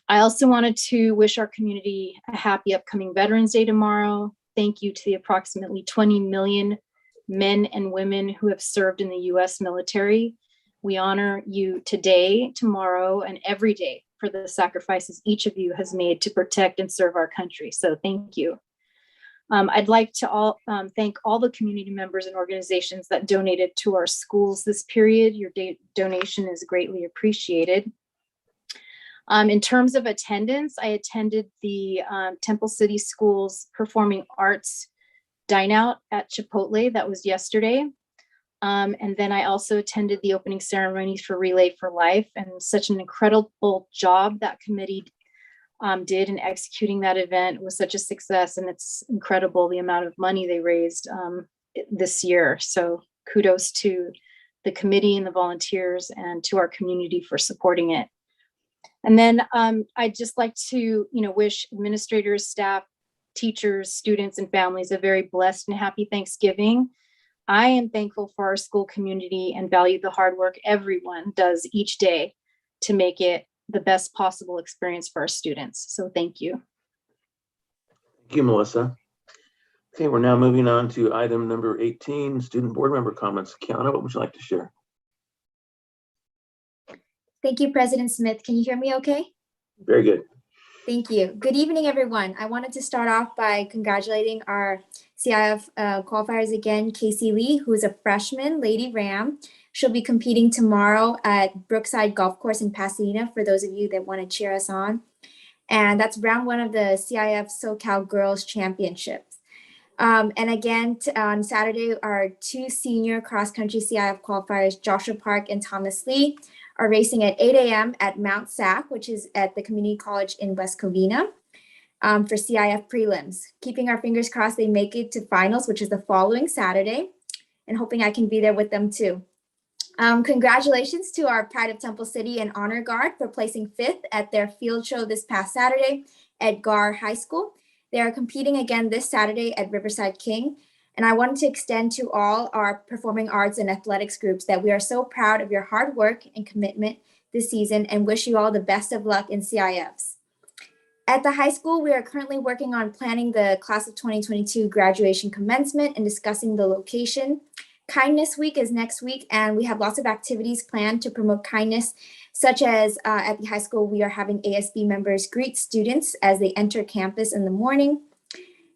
also wanted to wish our community a happy upcoming Veterans Day tomorrow. Thank you to the approximately 20 million men and women who have served in the US military. We honor you today, tomorrow, and every day for the sacrifices each of you has made to protect and serve our country. So thank you. I'd like to thank all the community members and organizations that donated to our schools this period. Your donation is greatly appreciated. In terms of attendance, I attended the Temple City Schools Performing Arts Dine Out at Chipotle. That was yesterday. And then I also attended the opening ceremonies for Relay for Life, and such an incredible job that committee did in executing that event. It was such a success, and it's incredible the amount of money they raised this year. So kudos to the committee and the volunteers and to our community for supporting it. And then I'd just like to, wish administrators, staff, teachers, students, and families a very blessed and happy Thanksgiving. I am thankful for our school community and value the hard work everyone does each day to make it the best possible experience for our students. So thank you. Thank you, Melissa. Okay, we're now moving on to item number 18, student board member comments. Kiana, what would you like to share? Thank you, President Smith. Can you hear me okay? Very good. Thank you. Good evening, everyone. I wanted to start off by congratulating our CIF qualifiers again, Casey Lee, who is a freshman, Lady Ram. She'll be competing tomorrow at Brookside Golf Course in Pasadena for those of you that want to cheer us on. And that's round one of the CIF Socal Girls Championships. And again, on Saturday, our two senior cross-country CIF qualifiers, Joshua Park and Thomas Lee, are racing at 8 a.m. at Mount Sac, which is at the community college in West Covina, for CIF prelims. Keeping our fingers crossed they make it to finals, which is the following Saturday, and hoping I can be there with them too. Congratulations to our Pride of Temple City and Honor Guard for placing 5th at their field show this past Saturday at Gar High School. They are competing again this Saturday at Riverside King. And I wanted to extend to all our performing arts and athletics groups that we are so proud of your hard work and commitment this season and wish you all the best of luck in CIFs. At the high school, we are currently working on planning the class of 2022 graduation commencement and discussing the location. Kindness Week is next week, and we have lots of activities planned to promote kindness, such as at the high school, we are having ASB members greet students as they enter campus in the morning.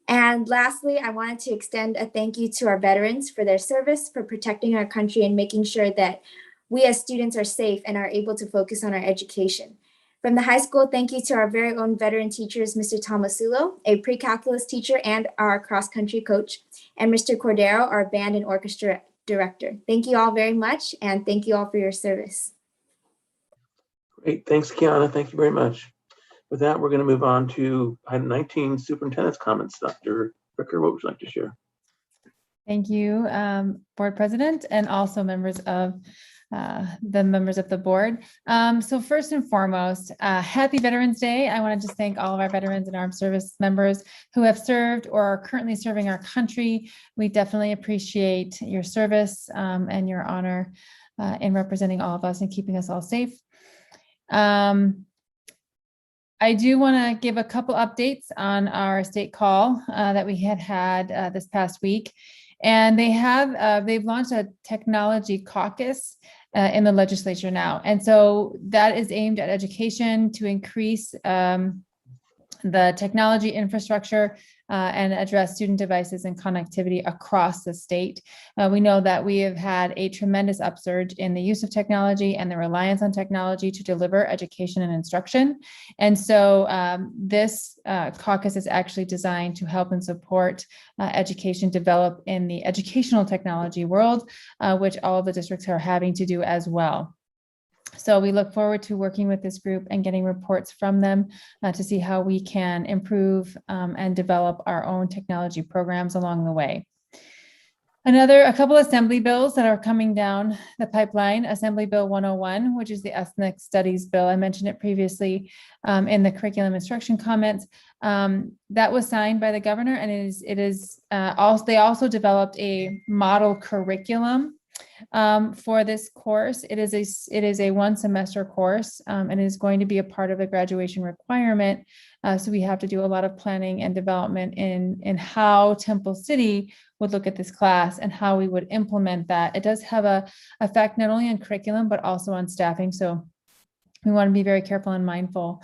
And lastly, I wanted to extend a thank you to our veterans for their service, for protecting our country and making sure that we as students are safe and are able to focus on our education. From the high school, thank you to our very own veteran teachers, Mr. Tomasulo, a pre-calculus teacher and our cross-country coach, and Mr. Cordero, our band and orchestra director. Thank you all very much, and thank you all for your service. Great, thanks, Kiana. Thank you very much. With that, we're going to move on to item 19, superintendent's comments. Dr. Fricker, what would you like to share? Thank you, Board President, and also members of the board. So first and foremost, happy Veterans Day. I want to just thank all of our veterans and armed service members who have served or are currently serving our country. We definitely appreciate your service and your honor in representing all of us and keeping us all safe. I do want to give a couple updates on our state call that we had this past week. And they've launched a technology caucus in the legislature now. And so that is aimed at education to increase the technology infrastructure and address student devices and connectivity across the state. We know that we have had a tremendous upsurge in the use of technology and the reliance on technology to deliver education and instruction. And so this caucus is actually designed to help and support education develop in the educational technology world, which all the districts are having to do as well. So we look forward to working with this group and getting reports from them to see how we can improve and develop our own technology programs along the way. A couple assembly bills that are coming down the pipeline, Assembly Bill 101, which is the Ethnic Studies Bill. I mentioned it previously in the curriculum instruction comments. That was signed by the governor, and they also developed a model curriculum for this course. It is a one semester course and is going to be a part of the graduation requirement. So we have to do a lot of planning and development in how Temple City would look at this class and how we would implement that. It does have a effect not only on curriculum, but also on staffing. So we want to be very careful and mindful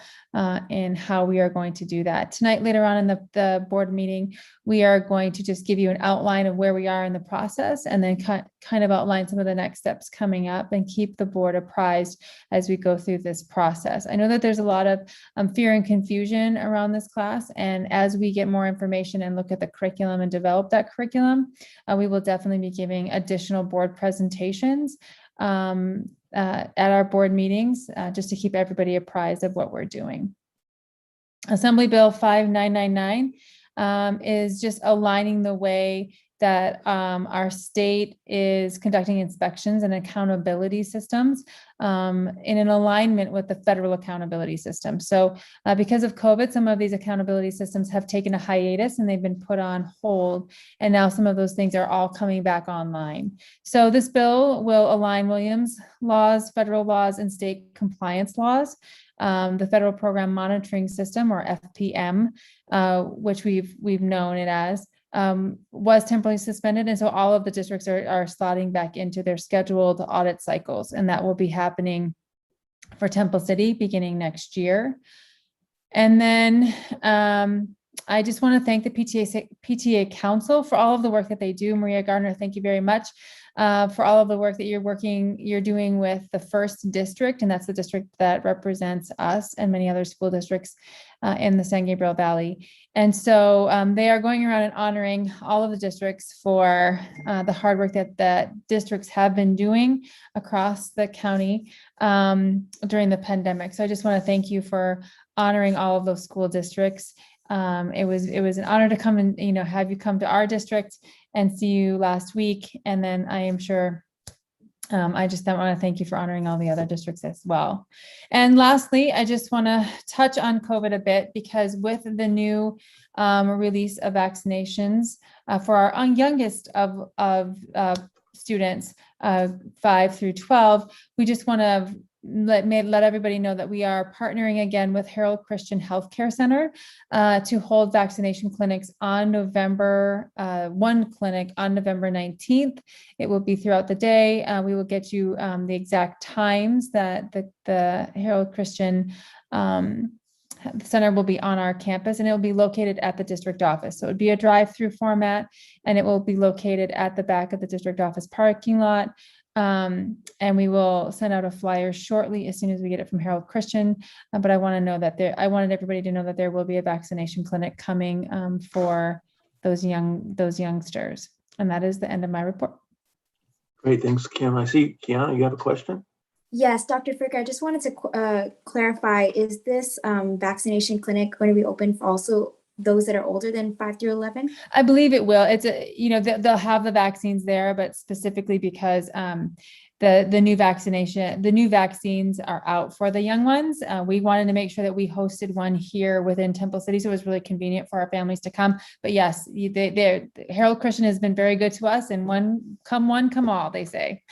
in how we are going to do that. Tonight, later on in the board meeting, we are going to just give you an outline of where we are in the process and then kind of outline some of the next steps coming up and keep the board apprised as we go through this process. I know that there's a lot of fear and confusion around this class, and as we get more information and look at the curriculum and develop that curriculum, we will definitely be giving additional board presentations at our board meetings, just to keep everybody apprised of what we're doing. Assembly Bill 5999 is just aligning the way that our state is conducting inspections and accountability systems in an alignment with the federal accountability system. So because of COVID, some of these accountability systems have taken a hiatus and they've been put on hold. And now some of those things are all coming back online. So this bill will align Williams laws, federal laws, and state compliance laws. The Federal Program Monitoring System, or FPM, which we've known it as, was temporarily suspended. And so all of the districts are slotting back into their scheduled audit cycles. And that will be happening for Temple City beginning next year. And then I just want to thank the PTA Council for all of the work that they do. Maria Gardner, thank you very much for all of the work that you're doing with the first district, and that's the district that represents us and many other school districts in the San Gabriel Valley. And so they are going around and honoring all of the districts for the hard work that districts have been doing across the county during the pandemic. So I just want to thank you for honoring all of those school districts. It was an honor to come and have you come to our district and see you last week. And then I am sure I just want to thank you for honoring all the other districts as well. And lastly, I just want to touch on COVID a bit, because with the new release of vaccinations for our youngest of students, 5 through 12, we just want to let everybody know that we are partnering again with Harold Christian Healthcare Center to hold vaccination clinics on one clinic on November 19th. It will be throughout the day. We will get you the exact times that the Harold Christian Center will be on our campus, and it will be located at the district office. So it would be a drive-through format, and it will be located at the back of the district office parking lot. And we will send out a flyer shortly as soon as we get it from Harold Christian. But I want to know that I wanted everybody to know that there will be a vaccination clinic coming for those youngsters. And that is the end of my report. Great, thanks, Kim. I see, Kiana, you have a question? Yes, Dr. Fricker, I just wanted to clarify, is this vaccination clinic going to be open for also those that are older than 5 through 11? I believe it will. It's they'll have the vaccines there, but specifically because the new vaccines are out for the young ones. We wanted to make sure that we hosted one here within Temple City, so it was really convenient for our families to come. But yes, Harold Christian has been very good to us, and one, come all, they say.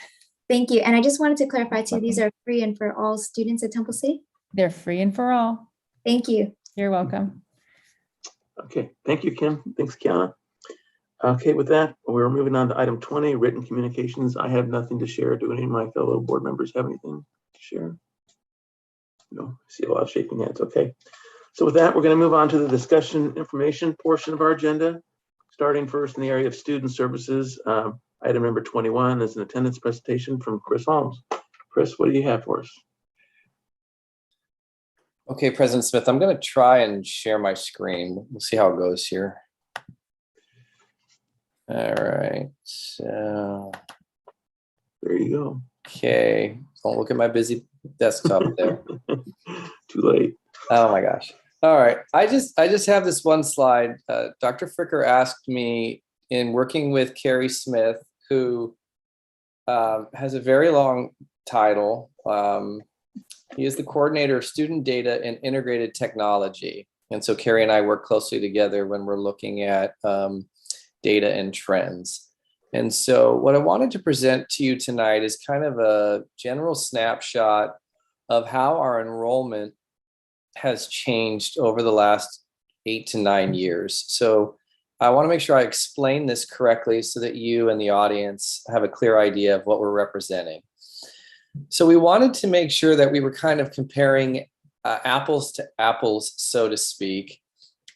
Thank you. And I just wanted to clarify too, these are free and for all students at Temple City? They're free and for all. Thank you. You're welcome. Okay, thank you, Kim. Thanks, Kiana. Okay, with that, we're moving on to item 20, written communications. I have nothing to share. Do any of my fellow board members have anything to share? No, I see a lot of shaking heads. Okay, so with that, we're going to move on to the discussion information portion of our agenda, starting first in the area of student services. Item number 21 is an attendance presentation from Chris Holmes. Chris, what do you have for us? Okay, President Smith, I'm going to try and share my screen. We'll see how it goes here. All right, so there you go. Okay, don't look at my busy desktop there. Too late. Oh my gosh. All right, I just have this one slide. Dr. Fricker asked me, in working with Carrie Smith, who has a very long title. He is the coordinator of student data and integrated technology. And so Carrie and I work closely together when we're looking at data and trends. And so what I wanted to present to you tonight is kind of a general snapshot of how our enrollment has changed over the last 8 to 9 years. So I want to make sure I explain this correctly so that you and the audience have a clear idea of what we're representing. So we wanted to make sure that we were kind of comparing apples to apples, so to speak.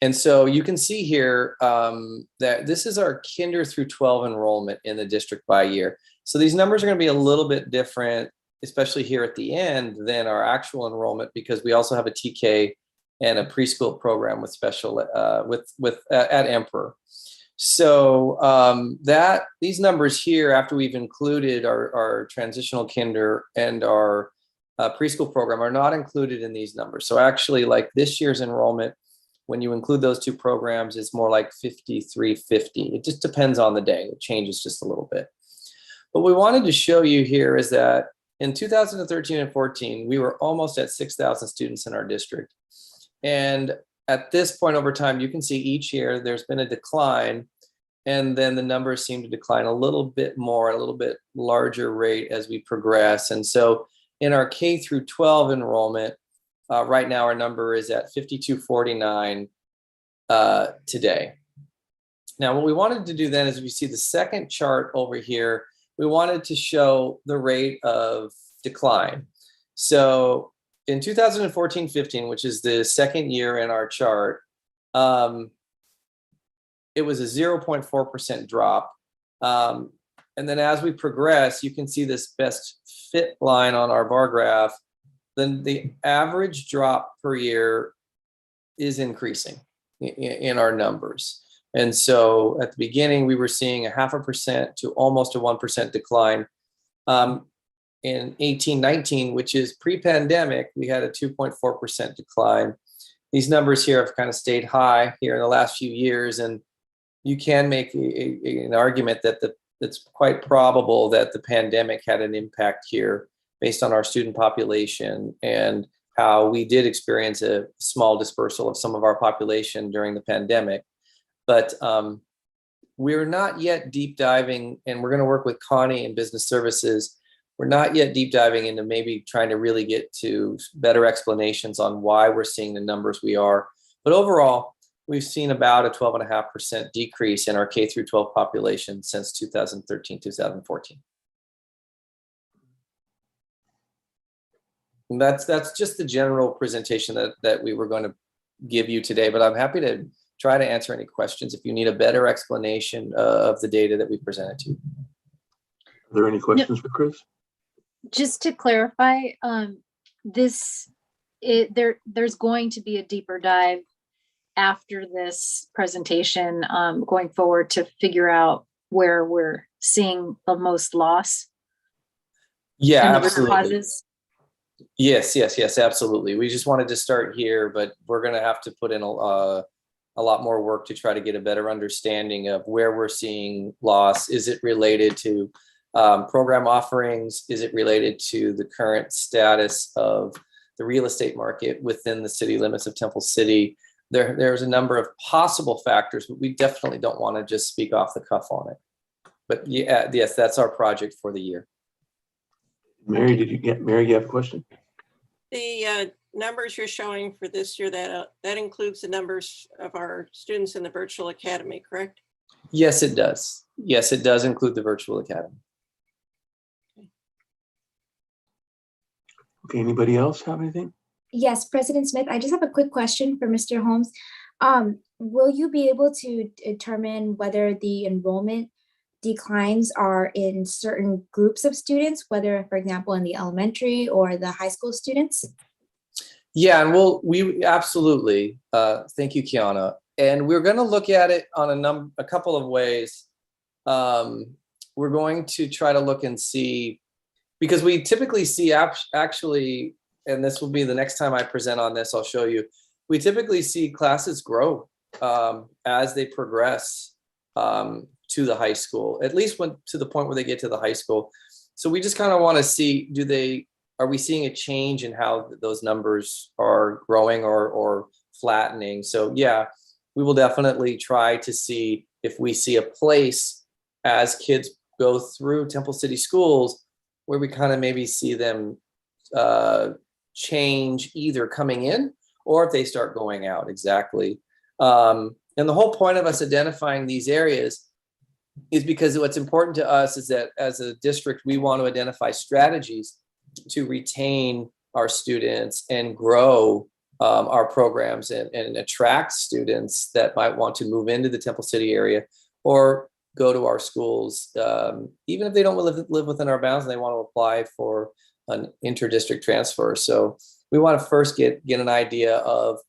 And so you can see here that this is our kinder through 12 enrollment in the district by year. So these numbers are going to be a little bit different, especially here at the end, than our actual enrollment, because we also have a TK and a preschool program with special at Emperor. So these numbers here, after we've included our transitional kinder and our preschool program, are not included in these numbers. So actually, like this year's enrollment when you include those two programs, it's more like 5350. It just depends on the day. It changes just a little bit. What we wanted to show you here is that in 2013 and 14, we were almost at 6,000 students in our district. And at this point over time, you can see each year there's been a decline, and then the numbers seem to decline a little bit more, a little bit larger rate as we progress. And so in our K through 12 enrollment, right now our number is at 5249 today. Now, what we wanted to do then is, if you see the second chart over here, we wanted to show the rate of decline. So in 2014-15, which is the second year in our chart, it was a 0.4% drop. And then as we progress, you can see this best fit line on our bar graph. Then the average drop per year is increasing in our numbers. And so at the beginning, we were seeing a 0.5% to almost a 1% decline. In 18-19, which is pre-pandemic, we had a 2.4% decline. These numbers here have kind of stayed high here in the last few years, and you can make an argument that it's quite probable that the pandemic had an impact here based on our student population and how we did experience a small dispersal of some of our population during the pandemic. But we're not yet deep diving, and we're going to work with Connie and Business Services. We're not yet deep diving into maybe trying to really get to better explanations on why we're seeing the numbers we are. But overall, we've seen about a 12.5% decrease in our K through 12 population since 2013, 2014. And that's just the general presentation that we were going to give you today, but I'm happy to try to answer any questions if you need a better explanation of the data that we presented to you. Are there any questions for Chris? Just to clarify, there's going to be a deeper dive after this presentation going forward to figure out where we're seeing the most loss. Yeah, and the root absolutely. causes. Yes, absolutely. We just wanted to start here, but we're going to have to put in a lot more work to try to get a better understanding of where we're seeing loss. Is it related to program offerings? Is it related to the current status of the real estate market within the city limits of Temple City? There's a number of possible factors, but we definitely don't want to just speak off the cuff on it. But yeah, yes, that's our project for the year. Mary, you have a question? The numbers you're showing for this year, that includes the numbers of our students in the virtual academy, correct? Yes, it does. Yes, it does include the virtual academy. Okay, anybody else have anything? Yes, President Smith, I just have a quick question for Mr. Holmes. Will you be able to determine whether the enrollment declines are in certain groups of students, whether, for example, in the elementary or the high school students? Yeah, and we absolutely, thank you, Kiana. And we're going to look at it on a couple of ways. We're going to try to look and see, because we typically see actually, and this will be the next time I present on this, I'll show you, we typically see classes grow as they progress to the high school, at least to the point where they get to the high school. So we just kind of want to see, are we seeing a change in how those numbers are growing or flattening? So yeah, we will definitely try to see if we see a place as kids go through Temple City schools where we kind of maybe see them change either coming in or if they start going out. Exactly. And the whole point of us identifying these areas is because what's important to us is that as a district, we want to identify strategies to retain our students and grow our programs and attract students that might want to move into the Temple City area or go to our schools, even if they don't live within our bounds and they want to apply for an inter-district transfer. So we want to first get an idea of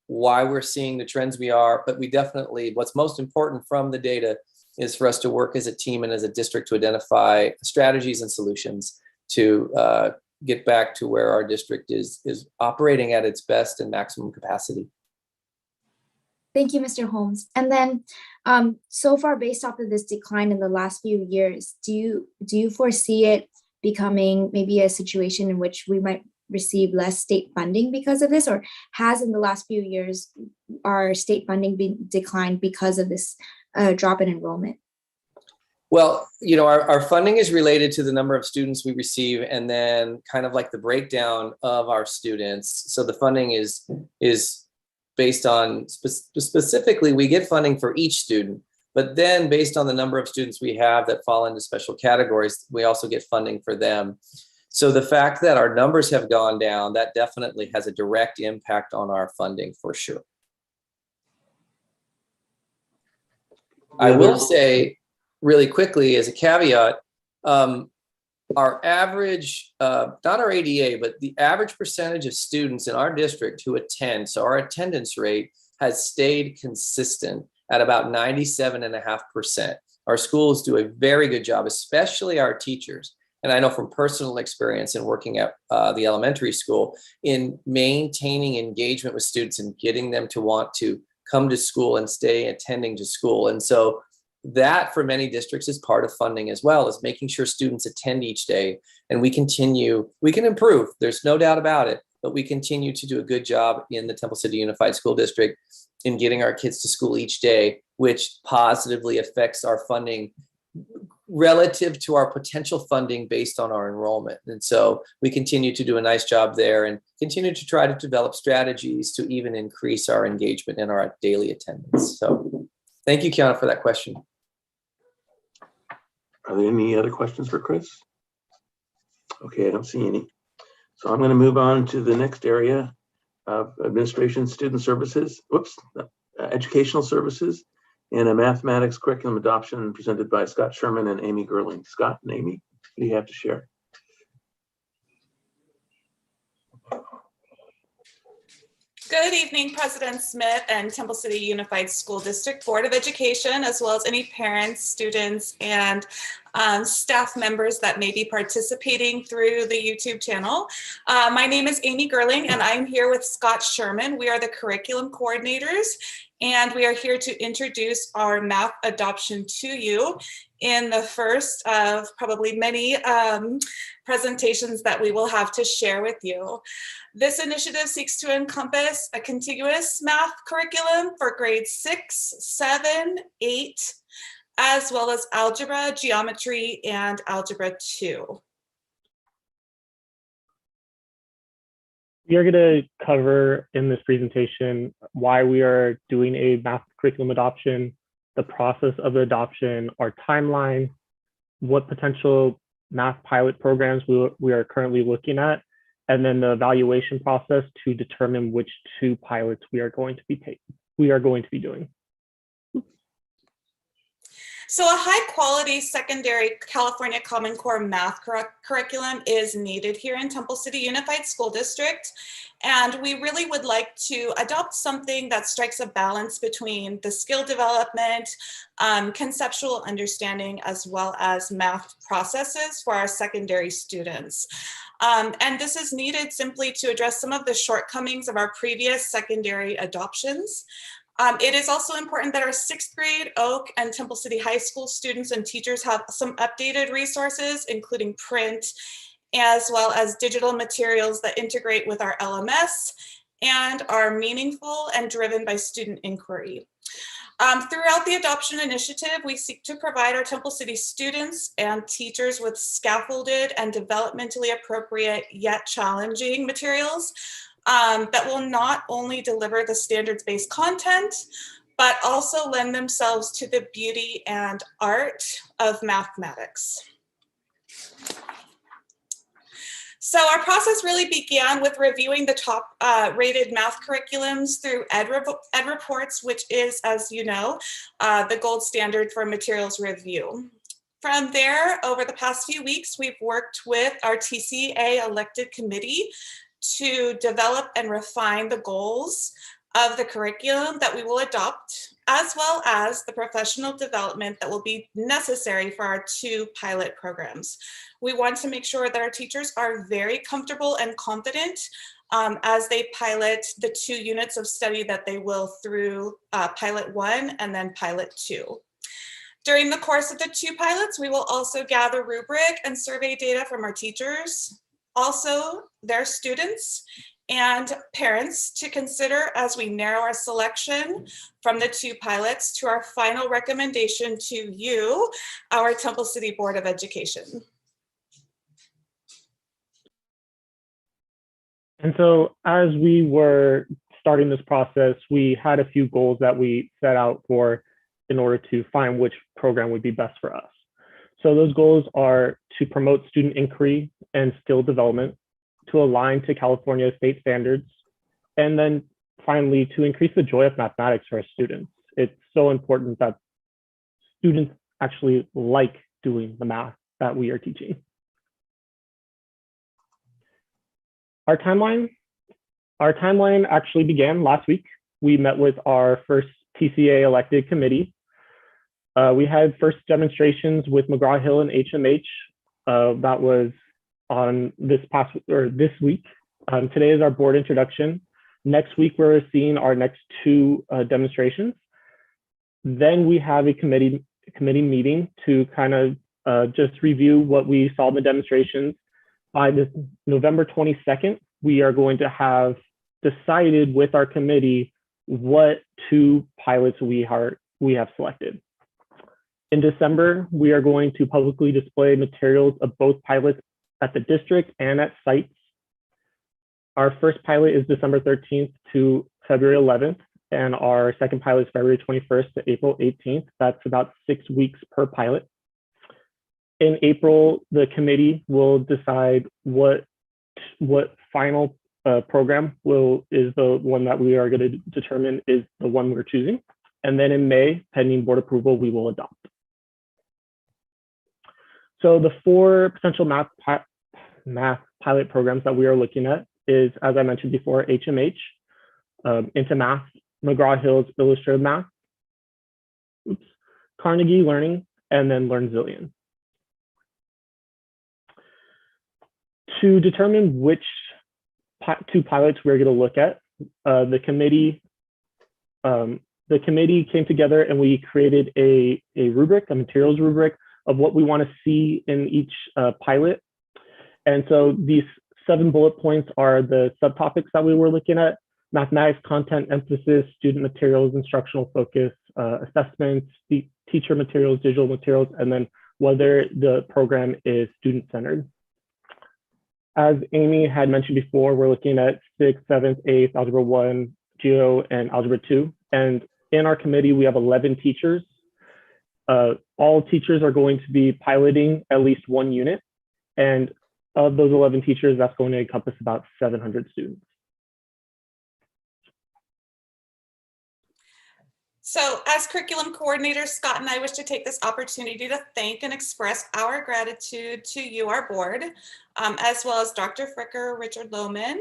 why we're seeing the trends we are, but we definitely, what's most important from the data is for us to work as a team and as a district to identify strategies and solutions to get back to where our district is operating at its best and maximum capacity. Thank you, Mr. Holmes. And then so far, based off of this decline in the last few years, do you foresee it becoming maybe a situation in which we might receive less state funding because of this, or has in the last few years our state funding been declined because of this drop in enrollment? Well, our funding is related to the number of students we receive and then kind of like the breakdown of our students. So the funding is based on specifically, we get funding for each student, but then based on the number of students we have that fall into special categories, we also get funding for them. So the fact that our numbers have gone down, that definitely has a direct impact on our funding for sure. I will say really quickly as a caveat, our average, not our ADA, but the average percentage of students in our district who attend, so our attendance rate has stayed consistent at about 97.5%. Our schools do a very good job, especially our teachers. And I know from personal experience in working at the elementary school, in maintaining engagement with students and getting them to want to come to school and stay attending to school. And so that for many districts is part of funding as well, is making sure students attend each day. And we can improve, there's no doubt about it, but we continue to do a good job in the Temple City Unified School District in getting our kids to school each day, which positively affects our funding relative to our potential funding based on our enrollment. And so we continue to do a nice job there and continue to try to develop strategies to even increase our engagement and our daily attendance. So thank you, Kiana, for that question. Are there any other questions for Chris? Okay, I don't see any. So I'm going to move on to the next area of administration, student services, educational services, and a mathematics curriculum adoption presented by Scott Sherman and Amy Gerling. Scott and Amy, what do you have to share? Good evening, President Smith and Temple City Unified School District Board of Education, as well as any parents, students, and staff members that may be participating through the YouTube channel. My name is Amy Gerling, and I'm here with Scott Sherman. We are the curriculum coordinators, and we are here to introduce our math adoption to you in the first of probably many presentations that we will have to share with you. This initiative seeks to encompass a contiguous math curriculum for grades 6, 7, 8, as well as algebra, geometry, and algebra 2. We are going to cover in this presentation why we are doing a math curriculum adoption, the process of the adoption, our timeline, what potential math pilot programs we are currently looking at, and then the evaluation process to determine which 2 pilots we are going to be doing. So a high quality secondary California Common Core math curriculum is needed here in Temple City Unified School District. And we really would like to adopt something that strikes a balance between the skill development, conceptual understanding, as well as math processes for our secondary students. And this is needed simply to address some of the shortcomings of our previous secondary adoptions. It is also important that our 6th grade Oak and Temple City High School students and teachers have some updated resources, including print, as well as digital materials that integrate with our LMS and are meaningful and driven by student inquiry. Throughout the adoption initiative, we seek to provide our Temple City students and teachers with scaffolded and developmentally appropriate yet challenging materials that will not only deliver the standards-based content, but also lend themselves to the beauty and art of mathematics. So our process really began with reviewing the top rated math curriculums through Ed Reports, which is, as you know, the gold standard for materials review. From there, over the past few weeks, we've worked with our TCA elected committee to develop and refine the goals of the curriculum that we will adopt, as well as the professional development that will be necessary for our 2 pilot programs. We want to make sure that our teachers are very comfortable and confident as they pilot the 2 units of study that they will through pilot 1 and then pilot 2. During the course of the 2 pilots, we will also gather rubric and survey data from our teachers, also their students and parents to consider as we narrow our selection from the 2 pilots to our final recommendation to you, our Temple City Board of Education. And so as we were starting this process, we had a few goals that we set out for in order to find which program would be best for us. So those goals are to promote student inquiry and skill development, to align to California state standards, and then finally to increase the joy of mathematics for our students. It's so important that students actually like doing the math that we are teaching. Our timeline actually began last week. We met with our first TCA elected committee. We had first demonstrations with McGraw-Hill and HMH. That was on this week. Today is our board introduction. Next week, we're seeing our next 2 demonstrations. Then we have a committee meeting to kind of just review what we saw in the demonstrations. By this November 22nd, we are going to have decided with our committee what 2 pilots we have selected. In December, we are going to publicly display materials of both pilots at the district and at sites. Our first pilot is December 13th to February 11th, and our second pilot is February 21st to April 18th. That's about 6 weeks per pilot. In April, the committee will decide what final program is the one that we are going to determine is the one we're choosing. And then in May, pending board approval, we will adopt. So the 4 potential math pilot programs that we are looking at is, as I mentioned before, HMH, Into Math, McGraw-Hill's Illustrative Math, Carnegie Learning, and then LearnZillion. To determine which 2 pilots we're going to look at, the committee came together and we created a rubric, a materials rubric of what we want to see in each pilot. And so these 7 bullet points are the subtopics that we were looking at: mathematics, content, emphasis, student materials, instructional focus, assessments, teacher materials, digital materials, and then whether the program is student-centered. As Amy had mentioned before, we're looking at 6th, 7th, 8th, Algebra 1, Geo, and Algebra 2. And in our committee, we have 11 teachers. All teachers are going to be piloting at least 1 unit. And of those 11 teachers, that's going to encompass about 700 students. So as curriculum coordinators, Scott and I wish to take this opportunity to thank and express our gratitude to you, our board, as well as Dr. Fricker, Richard Lohman,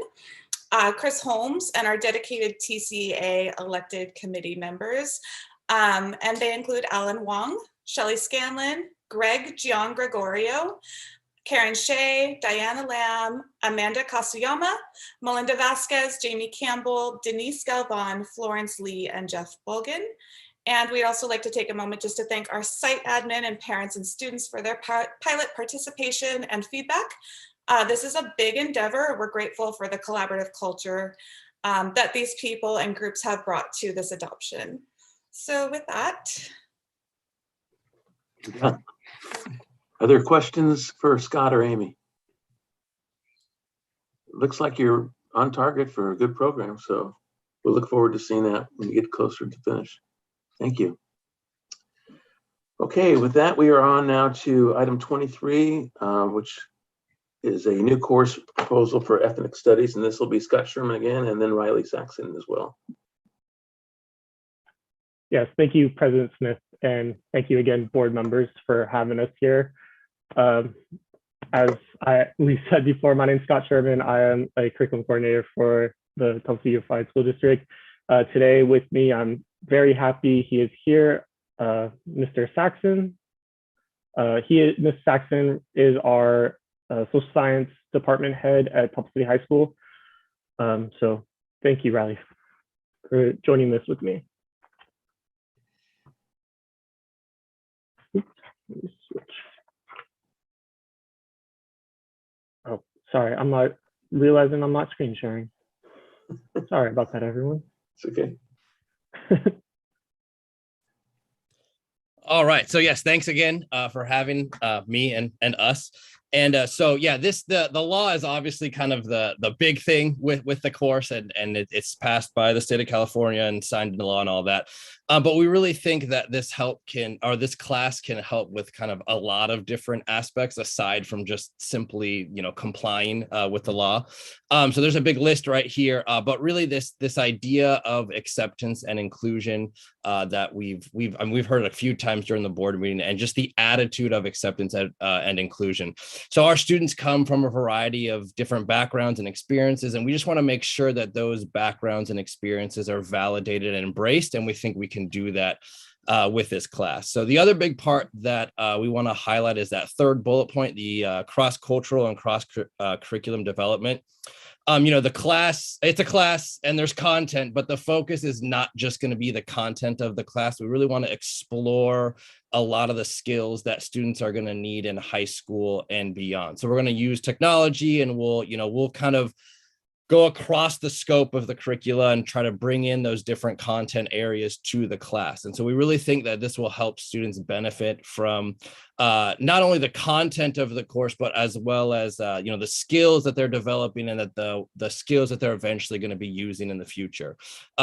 Chris Holmes, and our dedicated TCA elected committee members. And they include Alan Wong, Shelley Scanlon, Greg Gian Gregorio, Karen Shea, Diana Lamb, Amanda Kasuyama, Melinda Vasquez, Jamie Campbell, Denise Galvan, Florence Lee, and Jeff Bogan. And we'd also like to take a moment just to thank our site admin and parents and students for their pilot participation and feedback. This is a big endeavor. We're grateful for the collaborative culture that these people and groups have brought to this adoption. So with that. Yeah. Are there questions for Scott or Amy? It looks like you're on target for a good program, so we'll look forward to seeing that when you get closer to finish. Thank you. Okay, with that, we are on now to item 23, which is a new course proposal for ethnic studies, and this will be Scott Sherman again, and then Riley Saxon as well. Yes, thank you, President Smith, and thank you again, board members, for having us here. As we said before, my name is Scott Sherman. I am a curriculum coordinator for the Temple City Unified School District, Today with me, I'm very happy he is here, Mr. Saxon. Mr. Saxon is our social science department head at Temple City High School. So thank you, Riley, for joining this with me. Oops, let me switch. Oh, sorry, I'm not realizing I'm not screen sharing. Sorry about that, everyone. It's okay. All right. So yes, thanks again for having me and us. And so yeah, the law is obviously kind of the big thing with the course, and it's passed by the state of California and signed into law and all that. But we really think that this class can help with kind of a lot of different aspects aside from just simply, complying with the law. So there's a big list right here, but really this idea of acceptance and inclusion that we've heard a few times during the board meeting, and just the attitude of acceptance and inclusion. So our students come from a variety of different backgrounds and experiences, and we just want to make sure that those backgrounds and experiences are validated and embraced, and we think we can do that with this class. So the other big part that we want to highlight is that third bullet point, the cross-cultural and cross-curriculum development. The class, it's a class and there's content, but the focus is not just going to be the content of the class. We really want to explore a lot of the skills that students are going to need in high school and beyond. So we're going to use technology, and we'll kind of go across the scope of the curricula and try to bring in those different content areas to the class. And so we really think that this will help students benefit from not only the content of the course, but as well as the skills that they're developing, and that the skills that they're eventually going to be using in the future.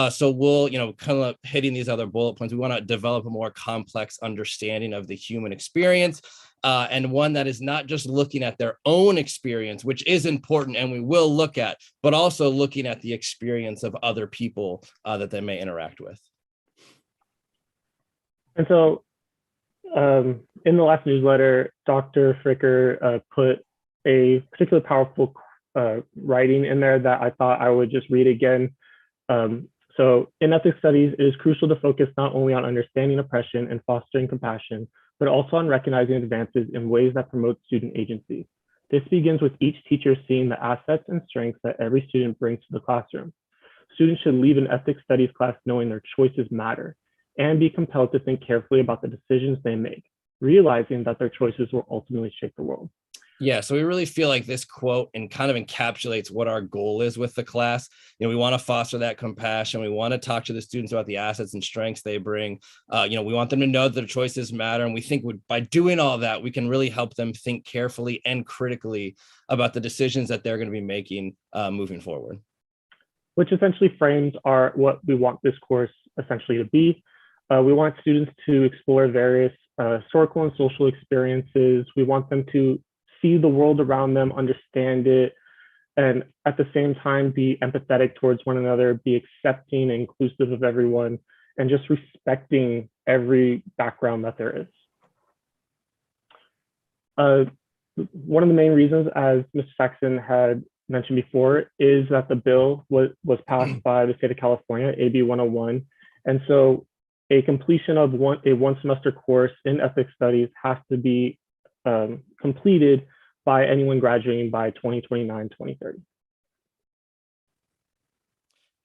So we'll, kind of hitting these other bullet points, we want to develop a more complex understanding of the human experience, and one that is not just looking at their own experience, which is important and we will look at, but also looking at the experience of other people that they may interact with. And so in the last newsletter, Dr. Fricker put a particularly powerful writing in there that I thought I would just read again. So in ethics studies, it is crucial to focus not only on understanding oppression and fostering compassion, but also on recognizing advances in ways that promote student agency. This begins with each teacher seeing the assets and strengths that every student brings to the classroom. Students should leave an ethics studies class knowing their choices matter, and be compelled to think carefully about the decisions they make, realizing that their choices will ultimately shape the world. Yeah, so we really feel like this quote kind of encapsulates what our goal is with the class. We want to foster that compassion. We want to talk to the students about the assets and strengths they bring. We want them to know that their choices matter. And we think by doing all that, we can really help them think carefully and critically about the decisions that they're going to be making moving forward. Which essentially frames what we want this course essentially to be. We want students to explore various historical and social experiences. We want them to see the world around them, understand it, and at the same time be empathetic towards one another, be accepting and inclusive of everyone, and just respecting every background that there is. One of the main reasons, as Mr. Saxon had mentioned before, is that the bill was passed by the state of California, AB 101. And so a completion of a one semester course in ethics studies has to be completed by anyone graduating by 2029, 2030.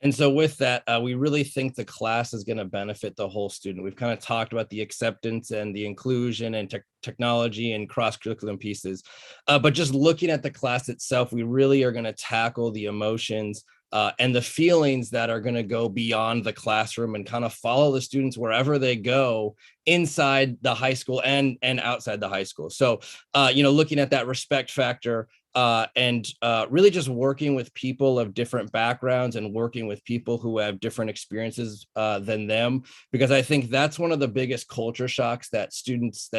And so with that, we really think the class is going to benefit the whole student. We've kind of talked about the acceptance and the inclusion and technology and cross-curriculum pieces. But just looking at the class itself, we really are going to tackle the emotions and the feelings that are going to go beyond the classroom and kind of follow the students wherever they go inside the high school and outside the high school. So, looking at that respect factor and really just working with people of different backgrounds and working with people who have different experiences than them, because I think that's one of the biggest culture shocks that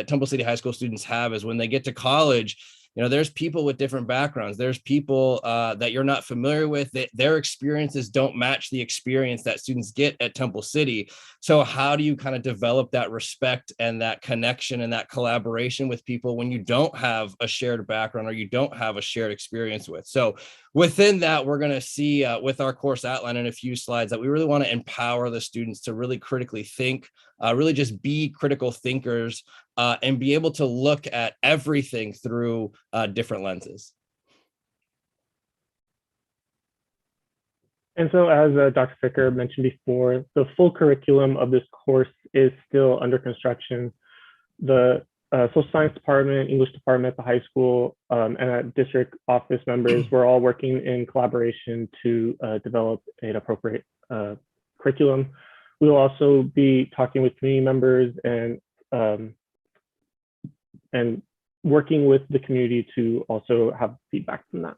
Temple City High School students have, is when they get to college, there's people with different backgrounds. There's people that you're not familiar with, that their experiences don't match the experience that students get at Temple City. So how do you kind of develop that respect and that connection and that collaboration with people when you don't have a shared background or you don't have a shared experience with? So within that, we're going to see with our course outline in a few slides that we really want to empower the students to really critically think, really just be critical thinkers, and be able to look at everything through different lenses. And so as Dr. Ficker mentioned before, the full curriculum of this course is still under construction. The social science department, English department at the high school, and district office members, we're all working in collaboration to develop an appropriate curriculum. We will also be talking with community members and working with the community to also have feedback from that.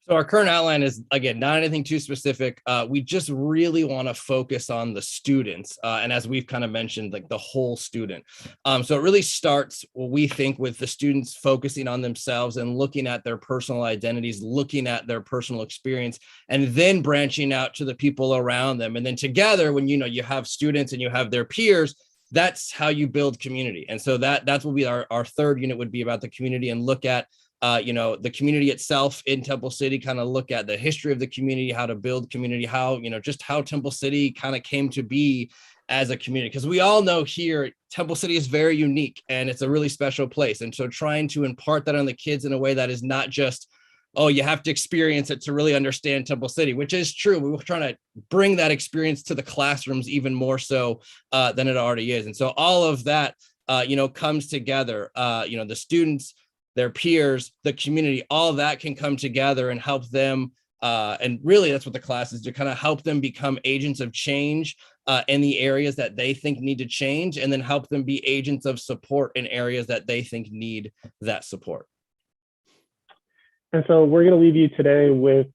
So our current outline is, again, not anything too specific. We just really want to focus on the students. And as we've kind of mentioned, like the whole student. So it really starts, what we think, with the students focusing on themselves and looking at their personal identities, looking at their personal experience, and then branching out to the people around them. And then together, when you have students and you have their peers, that's how you build community. And so that's what our third unit would be about the community, and look at the community itself in Temple City, kind of look at the history of the community, how to build community, how, just how Temple City kind of came to be as a community. Because we all know here, Temple City is very unique and it's a really special place. And so trying to impart that on the kids in a way that is not just, oh, you have to experience it to really understand Temple City, which is true. We were trying to bring that experience to the classrooms even more so than it already is. And so all of that, comes together, the students, their peers, the community, all that can come together and help them. And really that's what the class is, to kind of help them become agents of change in the areas that they think need to change, and then help them be agents of support in areas that they think need that support. And so we're going to leave you today with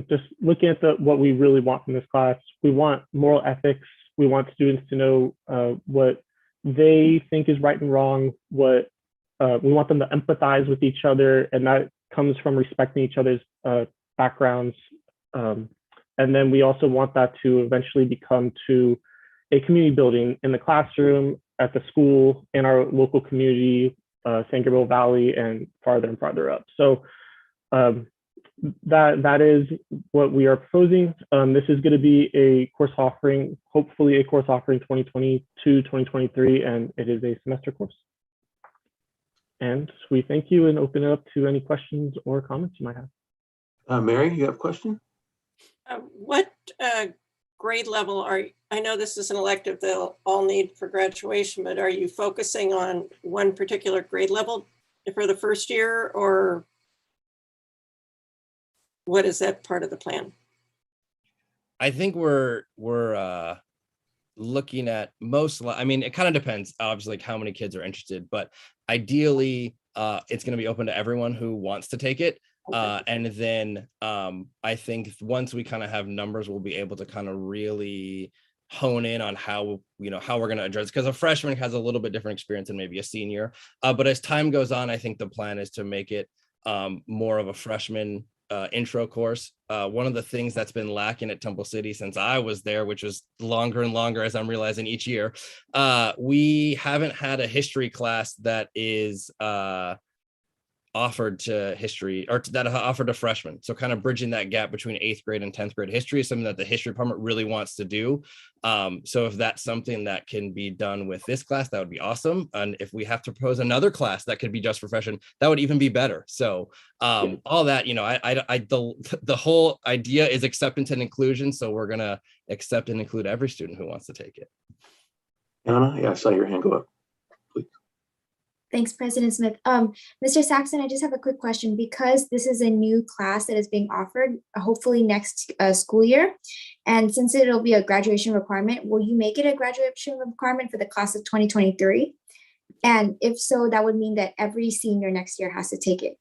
just looking at what we really want from this class. We want moral ethics. We want students to know what they think is right and wrong. We want them to empathize with each other, and that comes from respecting each other's backgrounds. And then we also want that to eventually become to a community building in the classroom, at the school, in our local community, San Gabriel Valley, and farther up. So that is what we are proposing. This is going to be a course offering, hopefully a course offering 2022, 2023, and it is a semester course. And we thank you and open it up to any questions or comments you might have. Mary, you have a question? What grade level I know this is an elective they'll all need for graduation, but are you focusing on one particular grade level for the first year, or what is that part of the plan? I think we're looking at it kind of depends, obviously, like how many kids are interested, but ideally it's going to be open to everyone who wants to take it. And then I think once we kind of have numbers, we'll be able to kind of really hone in on how we're going to address, because a freshman has a little bit different experience than maybe a senior. But as time goes on, I think the plan is to make it more of a freshman intro course. One of the things that's been lacking at Temple City since I was there, which was longer and longer as I'm realizing each year, we haven't had a history class that is offered to history, or that offered to freshmen. So kind of bridging that gap between 8th grade and 10th grade history is something that the history department really wants to do. So if that's something that can be done with this class, that would be awesome. And if we have to propose another class that could be just for freshmen, that would even be better. So all that, the whole idea is acceptance and inclusion. So we're gonna accept and include every student who wants to take it. Anna, yeah, I saw your hand go up. Thanks, President Smith. Mr. Saxon, I just have a quick question. Because this is a new class that is being offered, hopefully next school year, and since it'll be a graduation requirement, will you make it a graduation requirement for the class of 2023? And if so, that would mean that every senior next year has to take it.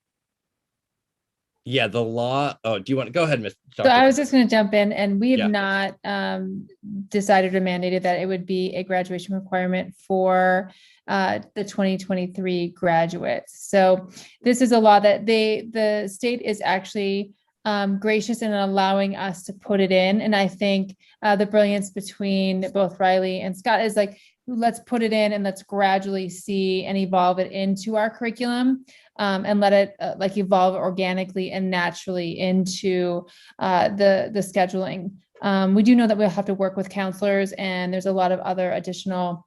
Yeah, the law. Oh, do you want to go ahead, Ms. So Dr. I was just going to jump in, and we have Yeah. not decided or mandated that it would be a graduation requirement for the 2023 graduates. So this is a law that the state is actually gracious in allowing us to put it in. And I think the brilliance between both Riley and Scott is like, let's put it in and let's gradually see and evolve it into our curriculum. And let it like evolve organically and naturally into the scheduling. We do know that we'll have to work with counselors, and there's a lot of other additional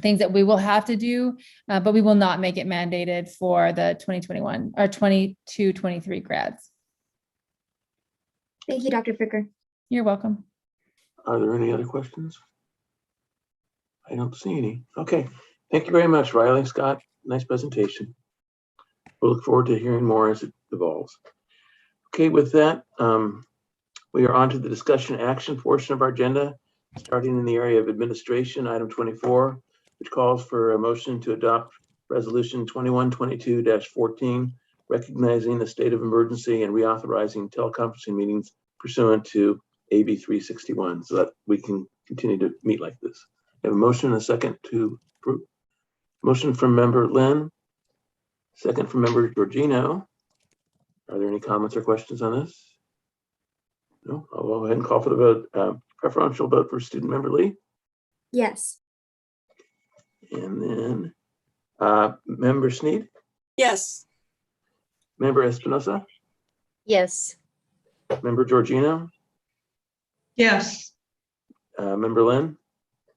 things that we will have to do, but we will not make it mandated for the 2021 or 22-23 grads. Thank you, Dr. Fricker. You're welcome. Are there any other questions? I don't see any. Okay, thank you very much, Riley, Scott. Nice presentation. We'll look forward to hearing more as it evolves. Okay, with that, we are on to the discussion action portion of our agenda, starting in the area of administration, item 24, which calls for a motion to adopt resolution 2122-14, recognizing the state of emergency and reauthorizing teleconferencing meetings pursuant to AB 361, so that we can continue to meet like this. We have a motion and a second to approve. Motion from member Lynn. Second from member Georgino. Are there any comments or questions on this? No, I'll go ahead and call for the vote. Preferential vote for student member Lee. Yes. And then member Sneed, Yes. member Espinosa, Yes. member Georgino, Yes. member Lynn,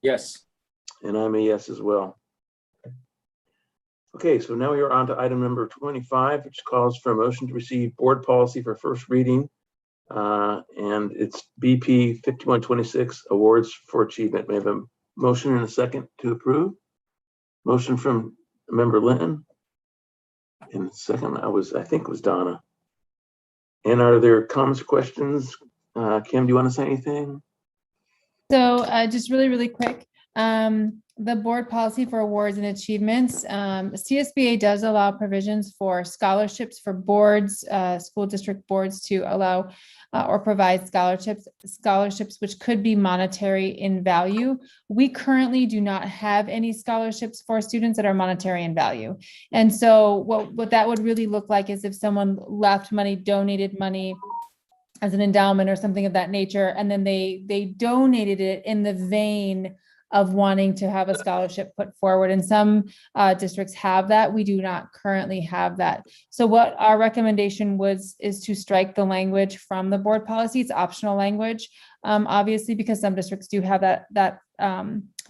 Yes. and I'm a yes as well. Okay, so now we are on to item number 25, which calls for a motion to receive board policy for first reading. And it's BP 5126, awards for achievement. May I have a motion and a second to approve? Motion from member Linton. And second, I think it was Donna. And are there comments or questions? Kim, do you want to say anything? So just really quick, the board policy for awards and achievements, CSBA does allow provisions for scholarships for boards, school district boards to allow or provide scholarships which could be monetary in value. We currently do not have any scholarships for students that are monetary in value. And so what that would really look like is if someone left money, donated money as an endowment or something of that nature, and then they donated it in the vein of wanting to have a scholarship put forward. And some districts have that. We do not currently have that. So what our recommendation is to strike the language from the board policy. It's optional language, obviously, because some districts do have that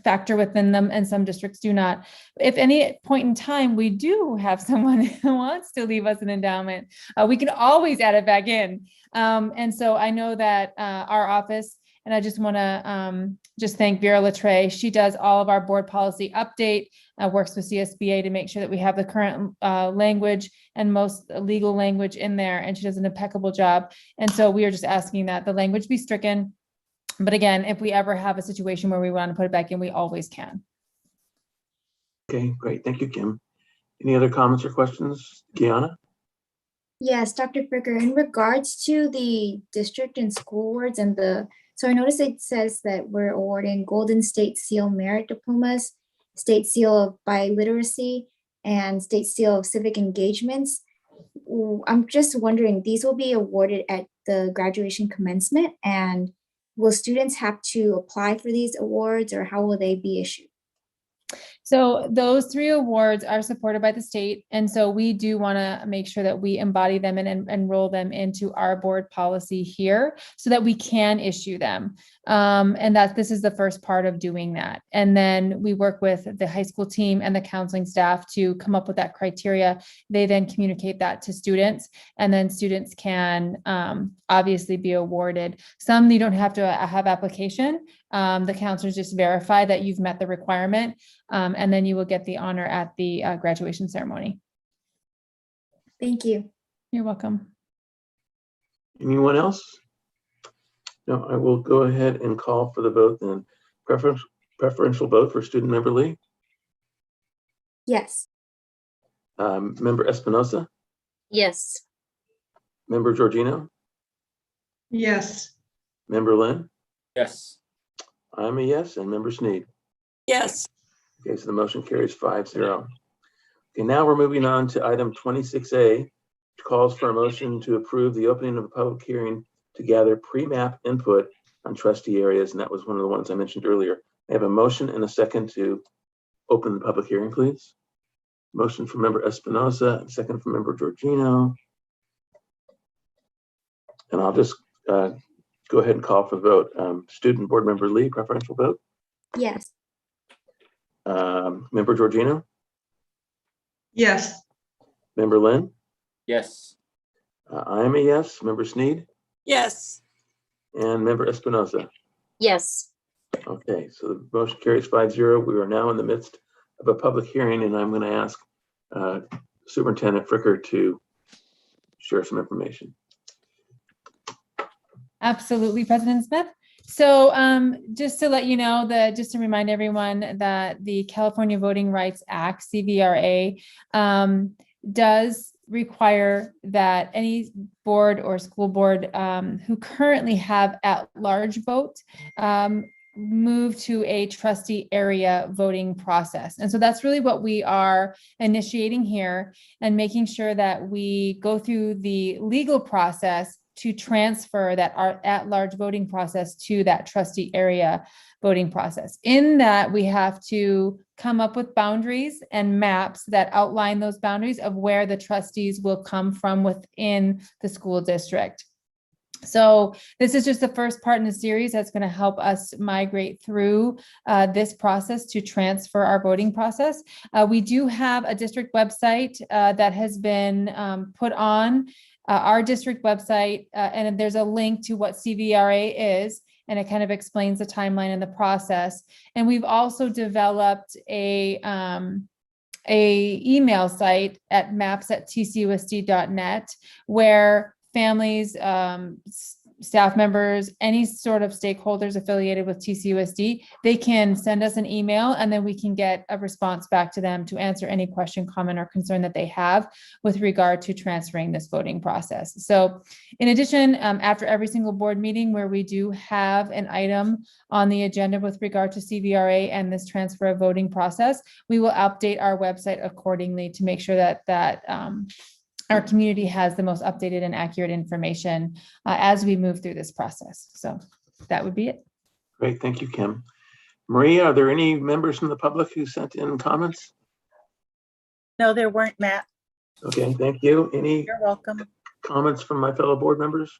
factor within them and some districts do not. If any point in time we do have someone who wants to leave us an endowment, we can always add it back in. And so I know that our office, and I just want to just thank Vera Latre. She does all of our board policy update, works with CSBA to make sure that we have the current language and most legal language in there, and she does an impeccable job. And so we are just asking that the language be stricken. But again, if we ever have a situation where we want to put it back in, we always can. Okay, great. Thank you, Kim. Any other comments or questions? Kiana? Yes, Dr. Fricker, in regards to the district and school awards and so I noticed it says that we're awarding Golden State Seal Merit Diplomas, State Seal of Biliteracy, and State Seal of Civic Engagements. I'm just wondering, these will be awarded at the graduation commencement, and will students have to apply for these awards, or how will they be issued? So those 3 awards are supported by the state. And so we do want to make sure that we embody them and enroll them into our board policy here so that we can issue them. And that this is the first part of doing that. And then we work with the high school team and the counseling staff to come up with that criteria. They then communicate that to students, and then students can obviously be awarded. Some you don't have to have application. The counselors just verify that you've met the requirement, and then you will get the honor at the graduation ceremony. Thank you. You're welcome. Anyone else? No, I will go ahead and call for the vote then. Preferential vote for student member Lee. Yes. Member Espinosa, Yes. Member Georgino, Yes. Member Lynn, Yes. I'm a yes, and Member Sneed. Yes. Okay, so the motion carries 5-0. Okay, now we're moving on to item 26A, which calls for a motion to approve the opening of a public hearing to gather pre-map input on trustee areas, and that was one of the ones I mentioned earlier. I have a motion and a second to open the public hearing, please. Motion from Member Espinosa, second from Member Georgino. And I'll just go ahead and call for the vote. Student Board Member Lee, preferential vote. Yes. Member Georgino, Yes. Member Lynn, Yes. I am a yes. Member Sneed, Yes. and Member Espinosa. Yes. Okay, so the motion carries 5-0. We are now in the midst of a public hearing, and I'm going to ask Superintendent Fricker to share some information. Absolutely, President Smith. So just to let you know that, just to remind everyone that the California Voting Rights Act, CVRA, does require that any board or school board who currently have at-large vote move to a trustee area voting process. And so that's really what we are initiating here, and making sure that we go through the legal process to transfer that at-large voting process to that trustee area voting process. In that, we have to come up with boundaries and maps that outline those boundaries of where the trustees will come from within the school district. So this is just the first part in the series that's going to help us migrate through this process to transfer our voting process. We do have a district website that has been put on our district website, and there's a link to what CVRA is, and it kind of explains the timeline and the process. And we've also developed a email site at maps@tcusd.net, where families, staff members, any sort of stakeholders affiliated with TCUSD, they can send us an email, and then we can get a response back to them to answer any question, comment, or concern that they have with regard to transferring this voting process. So in addition, after every single board meeting where we do have an item on the agenda with regard to CVRA and this transfer of voting process, we will update our website accordingly to make sure that our community has the most updated and accurate information as we move through this process. So that would be it. Great, thank you, Kim. Maria, are there any members from the public who sent in comments? No, there weren't, Matt. Okay, thank you. Any You're welcome. comments from my fellow board members?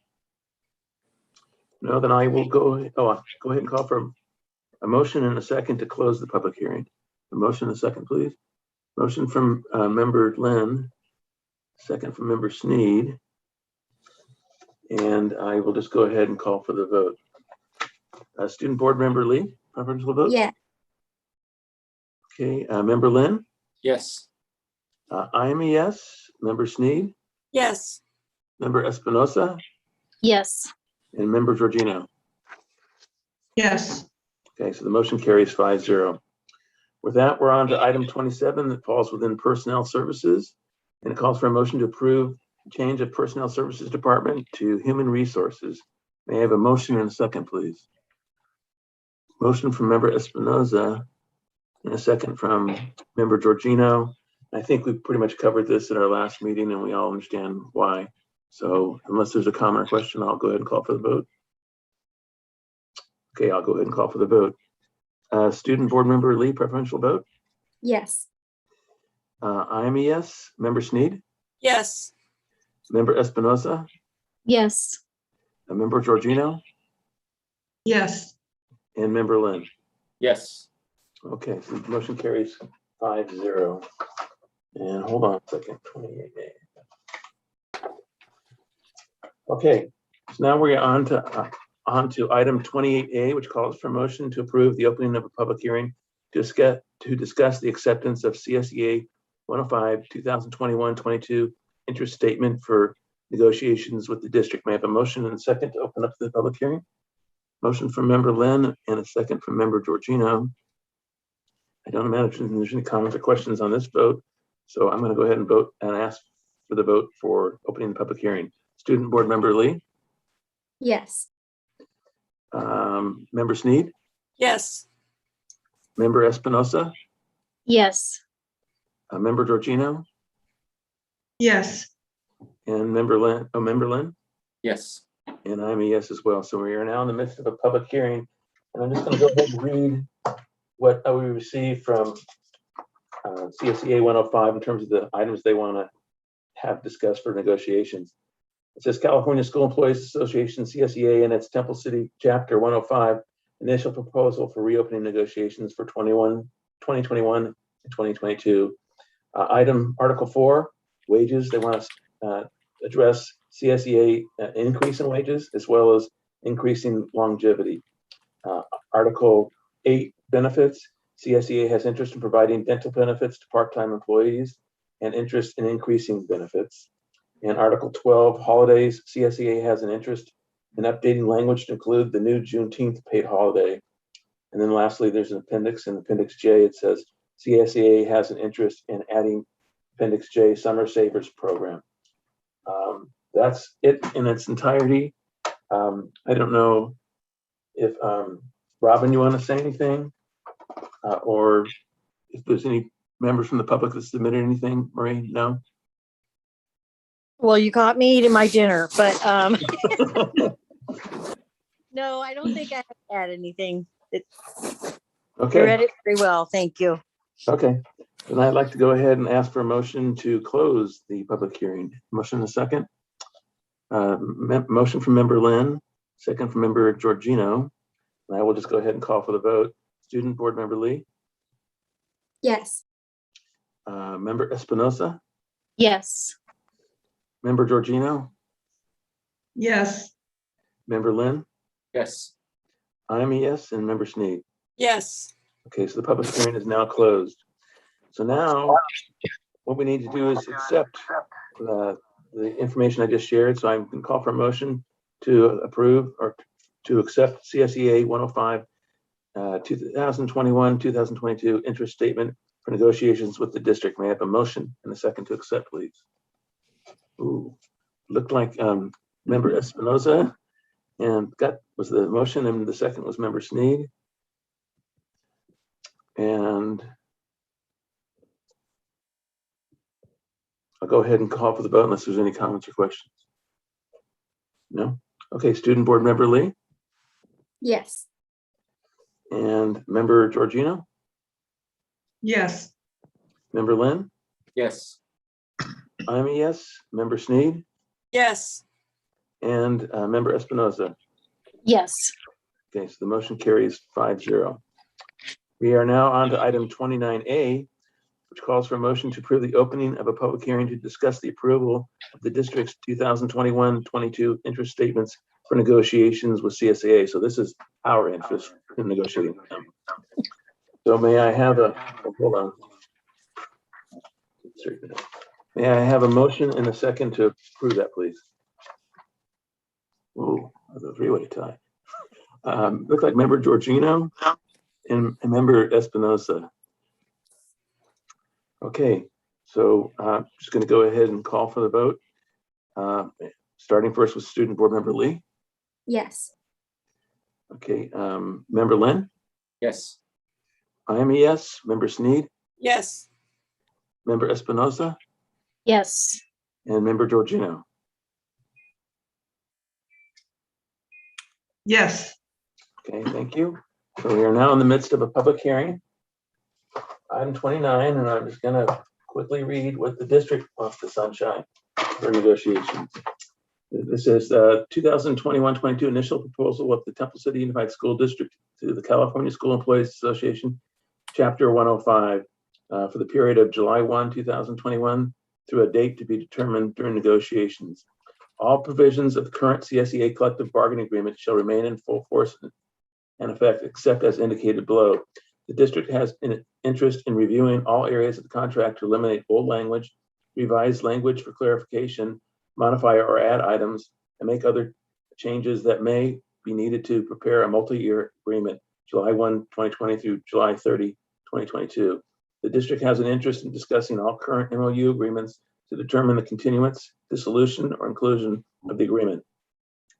No, then I will go ahead and call for a motion and a second to close the public hearing. A motion and a second, please. Motion from Member Lynn. Second from Member Sneed. And I will just go ahead and call for the vote. Student Board Member Lee, preferential vote? Yeah. Okay, Member Lynn? Yes. I am a yes. Member Sneed? Yes. Member Espinosa? Yes. And Member Georgino? Yes. Okay, so the motion carries 5-0. With that, we're on to item 27 that falls within personnel services. And it calls for a motion to approve change of Personnel Services Department to Human Resources. May I have a motion and a second, please? Motion from Member Espinosa and a second from Member Georgino. I think we pretty much covered this at our last meeting, and we all understand why. So unless there's a comment or question, I'll go ahead and call for the vote. Okay, I'll go ahead and call for the vote. Student Board Member Lee, preferential vote? Yes. I am a yes. Member Sneed? Yes. Member Espinosa? Yes. Member Georgino? Yes. And Member Lynn? Yes. Okay, so the motion carries 5-0. And hold on a second, 28A. Okay, so now we're on to item 28A, which calls for motion to approve the opening of a public hearing to discuss the acceptance of CSEA 105 2021-22 interest statement for negotiations with the district. May I have a motion and a second to open up the public hearing? Motion from Member Lynn and a second from Member Georgino. I don't imagine there's any comments or questions on this vote, so I'm going to go ahead and vote and ask for the vote for opening the public hearing. Student Board Member Lee, Yes. Member Sneed, Yes. Member Espinosa, Yes. Member Georgino, Yes. and Member Lynn. Yes. And I'm a yes as well. So we are now in the midst of a public hearing. And I'm just going to go ahead and read what we received from CSEA 105 in terms of the items they want to have discussed for negotiations. It says California School Employees Association, CSEA, and its Temple City Chapter 105, initial proposal for reopening negotiations for 2021 and 2022. Item Article 4, wages. They want to address CSEA increase in wages as well as increasing longevity. Article 8, benefits. CSEA has interest in providing dental benefits to part-time employees and interest in increasing benefits. And Article 12, holidays. CSEA has an interest in updating language to include the new Juneteenth paid holiday. And then lastly, there's an appendix. In Appendix J, it says CSEA has an interest in adding Appendix J Summer Savers Program. That's it in its entirety. I don't know if Robin, you want to say anything? Or if there's any members from the public that submitted anything, Marie? No? Well, you caught me eating my dinner, but no, I don't think I have to add anything. Okay. You read it very well. Thank you. Okay. Then I'd like to go ahead and ask for a motion to close the public hearing. Motion and a second. Motion from Member Lynn, second from Member Georgino. And I will just go ahead and call for the vote. Student Board Member Lee, Yes. Member Espinosa, Yes. Member Georgino, Yes. Member Lynn, Yes. I'm a yes, and Member Sneed. Yes. Okay, so the public hearing is now closed. So now what we need to do is accept the information I just shared. So I can call for a motion to approve or to accept CSEA 105 2021-2022 interest statement for negotiations with the district. May I have a motion and a second to accept, please? Ooh, looked like Member Espinosa, and was the motion, and the second was Member Sneed. And I'll go ahead and call for the vote unless there's any comments or questions. No? Okay, Student Board Member Lee Yes. and Member Georgino, Yes. Member Lynn, Yes. I'm a yes, Member Sneed, Yes. and Member Espinosa. Yes. Okay, so the motion carries 5-0. We are now on to item 29A, which calls for a motion to approve the opening of a public hearing to discuss the approval of the district's 2021-22 interest statements for negotiations with CSEA. So this is our interest in negotiating with them. So may I have hold on. May I have a motion and a second to approve that, please? Oh, that's a three-way tie. Looks like Member Georgino and Member Espinosa. Okay, so I'm just going to go ahead and call for the vote. Starting first with Student Board Member Lee. Yes. Okay, Member Lynn, Yes. I am a yes. Member Sneed, Yes. Member Espinosa, Yes. and Member Georgino. Yes. Okay, thank you. So we are now in the midst of a public hearing. Item 29, and I'm just going to quickly read what the district wants to sunshine for negotiations. This is 2021-22 initial proposal of the Temple City Unified School District to the California School Employees Association, Chapter 105, for the period of July 1, 2021 through a date to be determined during negotiations. All provisions of the current CSEA collective bargaining agreement shall remain in full force and effect, except as indicated below. The district has an interest in reviewing all areas of the contract to eliminate old language, revise language for clarification, modify or add items, and make other changes that may be needed to prepare a multi-year agreement, July 1, 2020 through July 30, 2022. The district has an interest in discussing all current MOU agreements to determine the continuance, dissolution, or inclusion of the agreement.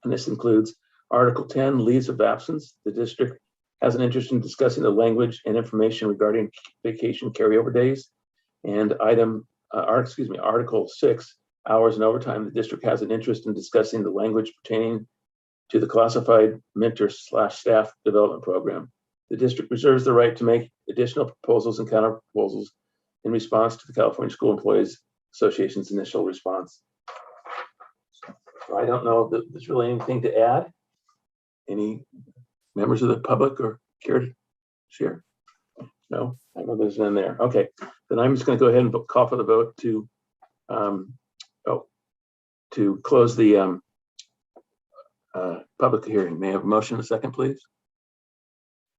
And this includes Article 10, leaves of absence. The district has an interest in discussing the language and information regarding vacation carryover days. And Article 6, hours and overtime. The district has an interest in discussing the language pertaining to the classified mentor/staff development program. The district reserves the right to make additional proposals and counter proposals in response to the California School Employees Association's initial response. So I don't know if there's really anything to add. Any members of the public or care to share? No, I know there's none there. Okay, then I'm just going to go ahead and call for the vote to close the public hearing. May I have a motion and a second, please?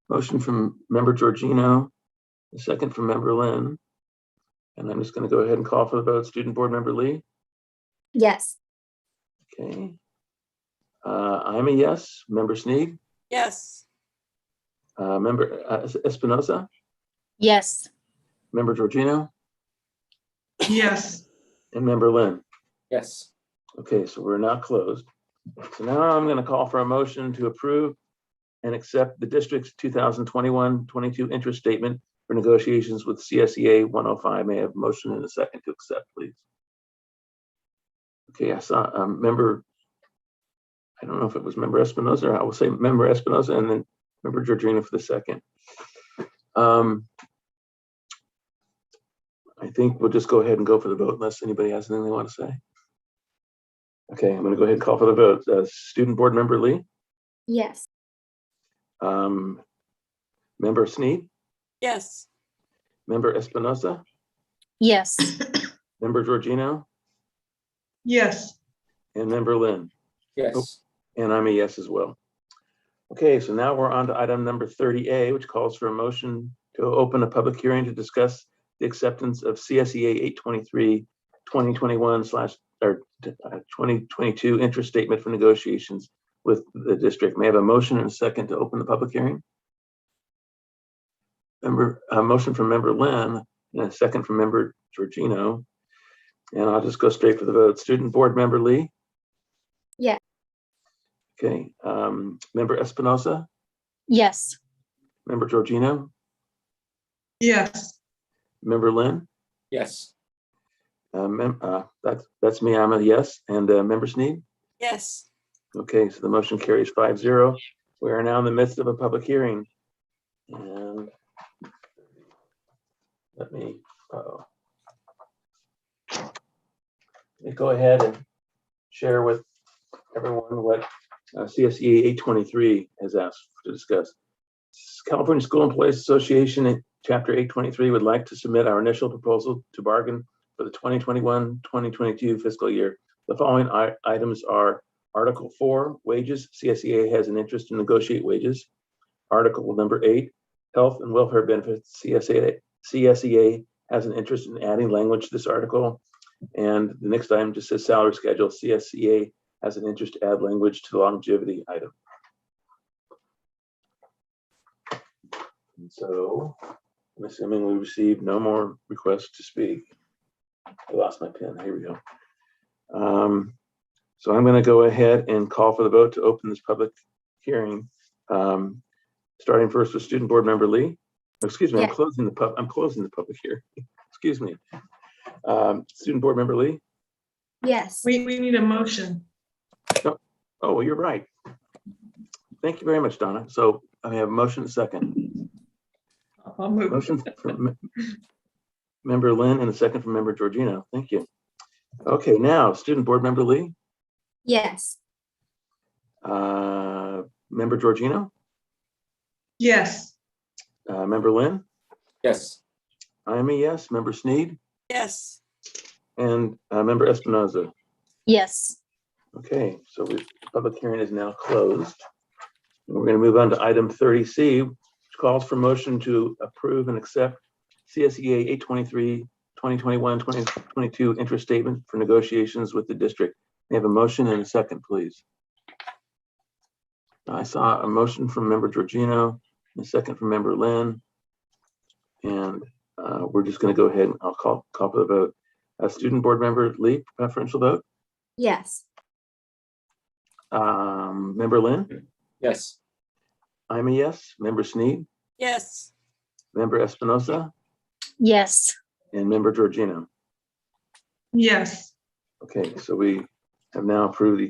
Motion from member Georgino, a second from member Lynn. And I'm just going to go ahead and call for the vote. Student Board Member Lee? Yes. Okay. I'm a yes. Member Sneed? Yes. Member Espinosa? Yes. Member Georgino? Yes. And Member Lynn? Yes. Okay, so we're now closed. So now I'm going to call for a motion to approve and accept the district's 2021-22 interest statement for negotiations with CSEA 105. May I have a motion and a second to accept, please? Okay, I saw member, I don't know if it was member Espinosa, or I will say member Espinosa and then member Georgina for the second. I think we'll just go ahead and go for the vote unless anybody has anything they want to say. Okay, I'm going to go ahead and call for the vote. Student Board Member Lee? Yes. Member Sneed? Yes. Member Espinosa? Yes. Member Georgino? Yes. And Member Lynn? Yes. Oh, and I'm a yes as well. Okay, so now we're on to item number 30A, which calls for a motion to open a public hearing to discuss the acceptance of CSEA 823/2021/2022 interest statement for negotiations with the district. May I have a motion and a second to open the public hearing? Motion from Member Lynn and a second from Member Georgino. And I'll just go straight for the vote. Student Board Member Lee? Yeah. Okay. Member Espinosa? Yes. Member Georgino? Yes. Member Lynn? Yes. That's me. I'm a yes. And Member Sneed? Yes. Okay, so the motion carries 5-0. We are now in the midst of a public hearing. And let me go ahead and share with everyone what CSEA 823 has asked to discuss. California School Employees Association in Chapter 823 would like to submit our initial proposal to bargain for the 2021-2022 fiscal year. The following items are Article 4, wages. CSEA has an interest to negotiate wages. Article number 8, health and welfare benefits. CSEA has an interest in adding language to this article. And the next item just says salary schedule. CSEA has an interest to add language to the longevity item. And so I'm assuming we received no more requests to speak. I lost my pen. Here we go. So I'm going to go ahead and call for the vote to open this public hearing. Starting first with Student Board Member Lee. Excuse me, yeah. I'm closing the public hearing. Excuse me. Student Board Member Lee. Yes. We need a motion. Oh, well, you're right. Thank you very much, Donna. So I have a motion and a second. I'll move. Motion from Member Lynn and a second from Member Georgino. Thank you. Okay, now Student Board Member Lee. Yes. Member Georgino. Yes. Member Lynn. Yes. I'm a yes. Member Sneed. Yes. And Member Espinosa. Yes. Okay, so the public hearing is now closed. We're going to move on to item 30C, which calls for motion to approve and accept CSEA 823/2021-2022 interest statement for negotiations with the district. May I have a motion and a second, please? I saw a motion from Member Georgino and a second from Member Lynn. And we're just going to go ahead and I'll call for the vote. Student Board Member Lee, preferential vote? Yes. Member Lynn? Yes. I'm a yes. Member Sneed? Yes. Member Espinosa? Yes. And Member Georgino? Yes. Okay, so we have now approved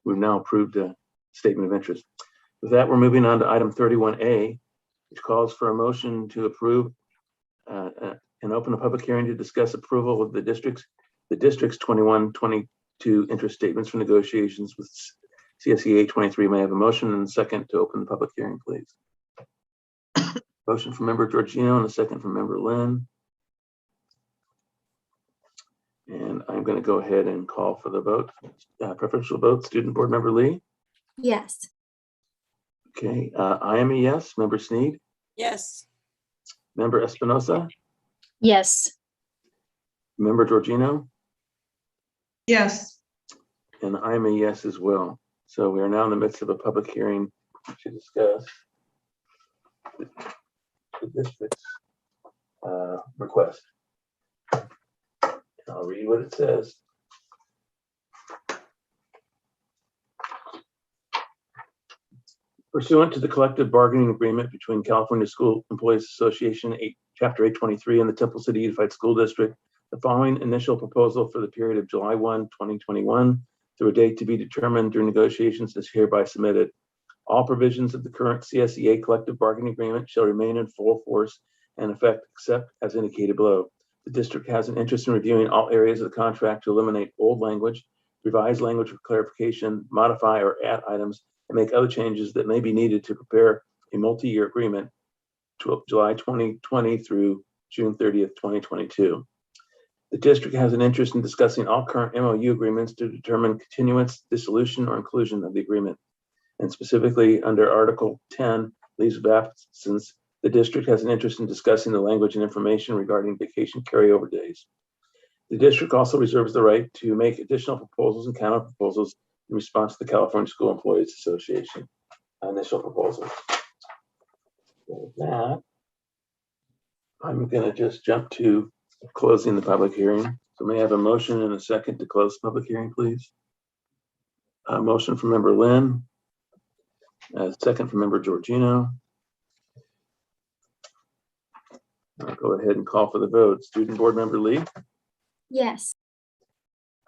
we've now approved a statement of interest. With that, we're moving on to item 31A, which calls for a motion to approve and open a public hearing to discuss approval of the district's 21-22 interest statements for negotiations with CSEA 23. May I have a motion and a second to open the public hearing, please? Motion from Member Georgino and a second from Member Lynn. And I'm going to go ahead and call for the vote. Preferential vote, Student Board Member Lee. Yes. Okay, I am a yes. Member Sneed. Yes. Member Espinosa. Yes. Member Georgino. Yes. And I'm a yes as well. So we are now in the midst of a public hearing to discuss the district's request. I'll read what it says. Pursuant to the collective bargaining agreement between California School Employees Association, Chapter 823 and the Temple City Unified School District, the following initial proposal for the period of July 1, 2021 through a date to be determined during negotiations is hereby submitted. All provisions of the current CSEA collective bargaining agreement shall remain in full force and effect except as indicated below. The district has an interest in reviewing all areas of the contract to eliminate old language, revise language for clarification, modify or add items, and make other changes that may be needed to prepare a multi-year agreement to July 2020 through June 30th, 2022. The district has an interest in discussing all current MOU agreements to determine continuance, dissolution, or inclusion of the agreement. And specifically under Article 10, leaves of absence, the district has an interest in discussing the language and information regarding vacation carryover days. The district also reserves the right to make additional proposals and counter proposals in response to the California School Employees Association initial proposal. With that, I'm going to just jump to closing the public hearing. So may I have a motion and a second to close the public hearing, please? A motion from Member Lynn, a second from Member Georgino. I'll go ahead and call for the vote. Student Board Member Lee. Yes.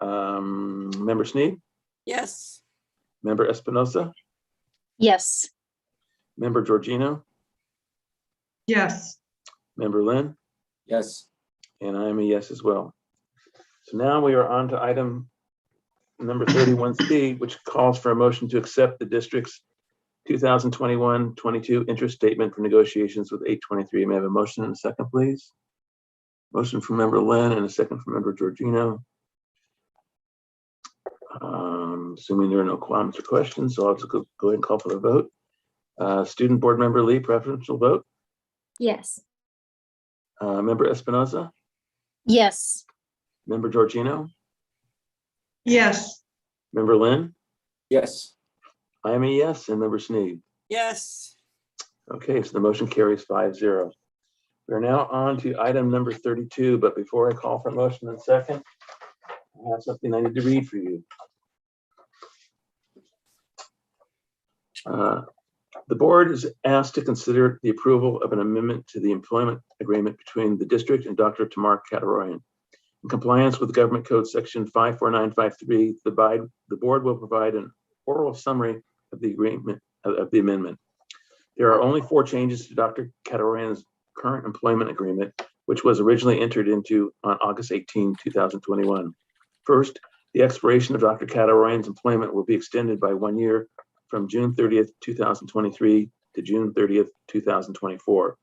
Member Sneed. Yes. Member Espinosa. Yes. Member Georgino. Yes. Member Lynn. Yes. And I am a yes as well. So now we are on to item number 31C, which calls for a motion to accept the district's 2021-22 interest statement for negotiations with 823. May I have a motion and a second, please? Motion from Member Lynn and a second from Member Georgino. Assuming there are no comments or questions, so I'll just go ahead and call for the vote. Student Board Member Lee, preferential vote. Yes. Member Espinosa. Yes. Member Georgino. Yes. Member Lynn. Yes. I am a yes, and Member Sneed. Yes. Okay, so the motion carries 5-0. We're now on to item number 32, but before I call for a motion in a second, I have something I need to read for you. The board is asked to consider the approval of an amendment to the employment agreement between the district and Dr. Tamar Cateroyan. In compliance with Government Code Section 54953, the board will provide an oral summary of the agreement of the amendment. There are only 4 changes to Dr. Cateroyan's current employment agreement, which was originally entered into on August 18, 2021. First, the expiration of Dr. Cateroyan's employment will be extended by 1 year from June 30th, 2023 to June 30th, 2024.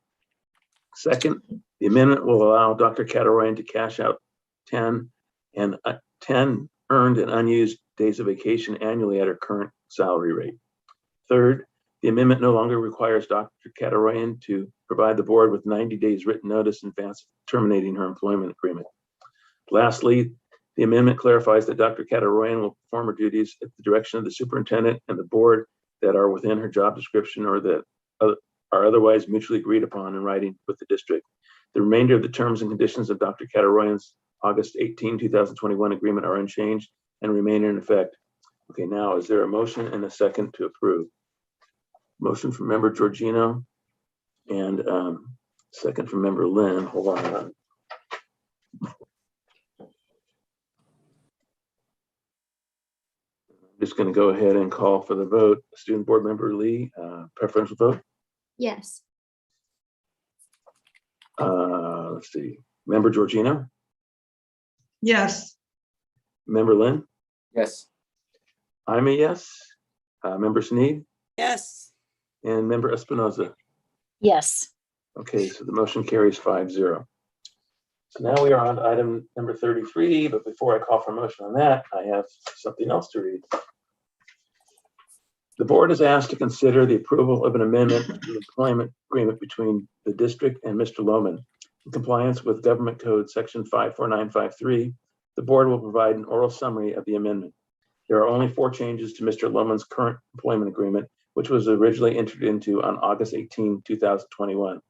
Second, the amendment will allow Dr. Cateroyan to cash out 10 earned and unused days of vacation annually at her current salary rate. Third, the amendment no longer requires Dr. Cateroyan to provide the board with 90 days written notice in advance of terminating her employment agreement. Lastly, the amendment clarifies that Dr. Cateroyan will perform her duties at the direction of the superintendent and the board that are within her job description or that are otherwise mutually agreed upon in writing with the district. The remainder of the terms and conditions of Dr. Cateroyan's August 18, 2021 agreement are unchanged and remain in effect. Okay, now is there a motion and a second to approve? Motion from member Georgino and second from member Lynn. Hold on. I'm just going to go ahead and call for the vote. Student board member Lee, preferential vote. Yes. Let's see. Member Georgino, Yes. member Lynn, Yes. I'm a yes. Member Sneed Yes. and member Espinoza. Yes. Okay, so the motion carries 5-0. So now we are on to item number 33, but before I call for a motion on that, I have something else to read. The board is asked to consider the approval of an amendment to the employment agreement between the district and Mr. Lohman. In compliance with Government Code Section 54953, the board will provide an oral summary of the amendment. There are only 4 changes to Mr. Lohman's current employment agreement, which was originally entered into on August 18, 2021.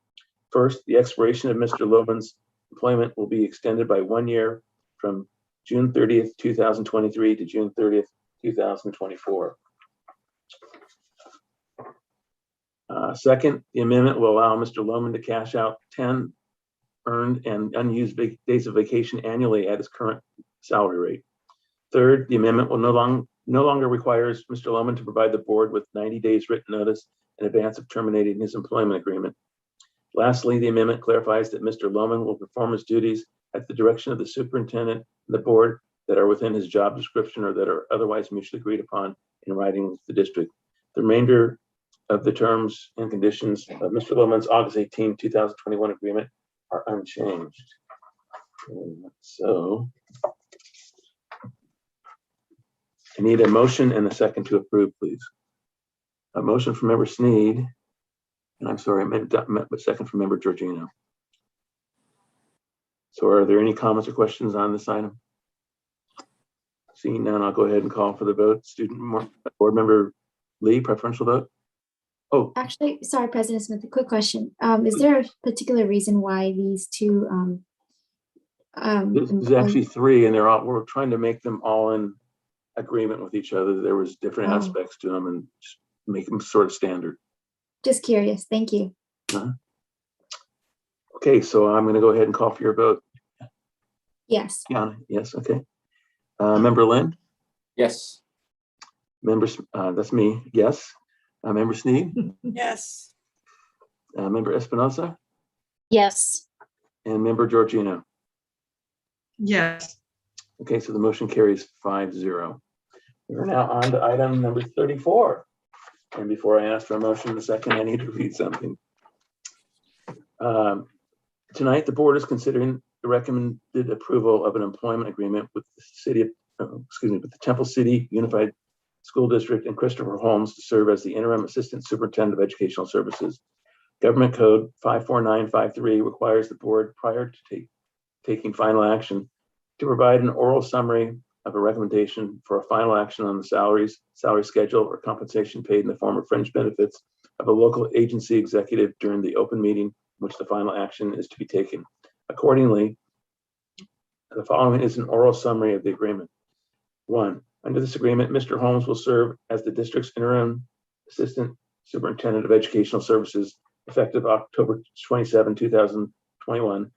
First, the expiration of Mr. Lohman's employment will be extended by 1 year from June 30th, 2023 to June 30th, 2024. Second, the amendment will allow Mr. Lohman to cash out 10 earned and unused days of vacation annually at his current salary rate. Third, the amendment will no longer requires Mr. Lohman to provide the board with 90 days written notice in advance of terminating his employment agreement. Lastly, the amendment clarifies that Mr. Lohman will perform his duties at the direction of the superintendent and the board that are within his job description or that are otherwise mutually agreed upon in writing with the district. The remainder of the terms and conditions of Mr. Lohman's August 18, 2021 agreement are unchanged. So I need a motion and a second to approve, please. A motion from member Sneed, and I'm sorry, I meant a second from member Georgino. So are there any comments or questions on this item? Seeing none, I'll go ahead and call for the vote. Student board member Lee, preferential vote? Oh, Actually, sorry, President Smith, a quick question. Is there a particular reason why these two there's actually 3, and we're trying to make them all in agreement with each other. There was different aspects to them and just make them sort of standard. Just curious. Thank you. Okay, so I'm going to go ahead and call for your vote. Yes. Yeah, yes, okay. Member Lynn? Yes. Members, that's me, yes. Member Sneed? Yes. Member Espinoza? Yes. And member Georgino? Yes. Okay, so the motion carries 5-0. We're now on to item number 34. And before I ask for a motion in a second, I need to read something. Tonight, the board is considering the recommended approval of an employment agreement with the city of, with the Temple City Unified School District and Christopher Holmes to serve as the interim assistant superintendent of educational services. Government Code 54953 requires the board, prior to taking final action, to provide an oral summary of a recommendation for a final action on the salary schedule, or compensation paid in the form of fringe benefits of a local agency executive during the open meeting in which the final action is to be taken. Accordingly, the following is an oral summary of the agreement. 1. Under this agreement, Mr. Holmes will serve as the district's interim assistant superintendent of educational services effective October 27, 2021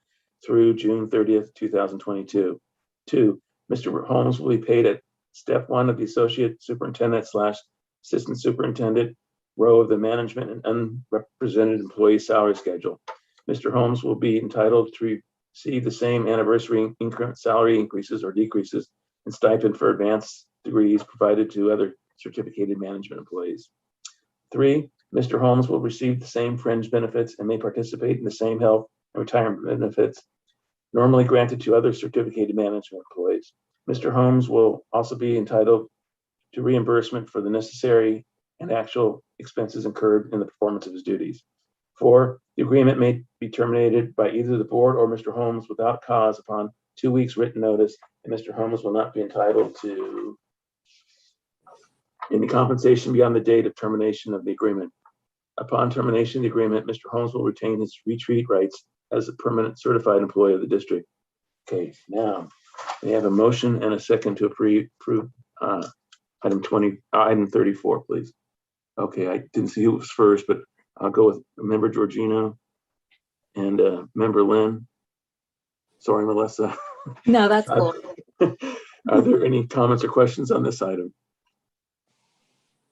through June 30th, 2022. 2. Mr. Holmes will be paid at step 1 of the associate superintendent / assistant superintendent row of the management and unrepresented employee salary schedule. Mr. Holmes will be entitled to receive the same anniversary salary increases or decreases and stipend for advanced degrees provided to other certificated management employees. 3, Mr. Holmes will receive the same fringe benefits and may participate in the same health and retirement benefits normally granted to other certificated management employees. Mr. Holmes will also be entitled to reimbursement for the necessary and actual expenses incurred in the performance of his duties. 4, the agreement may be terminated by either the board or Mr. Holmes without cause upon 2 weeks written notice, and Mr. Holmes will not be entitled to any compensation beyond the date of termination of the agreement. Upon termination of the agreement, Mr. Holmes will retain his retreat rights as a permanent certified employee of the district. Okay, now we have a motion and a second to approve item 34, please. Okay, I didn't see who was first, but I'll go with Member Georgino and Member Lynn. Sorry, Melissa. No, that's cool. Are there any comments or questions on this item?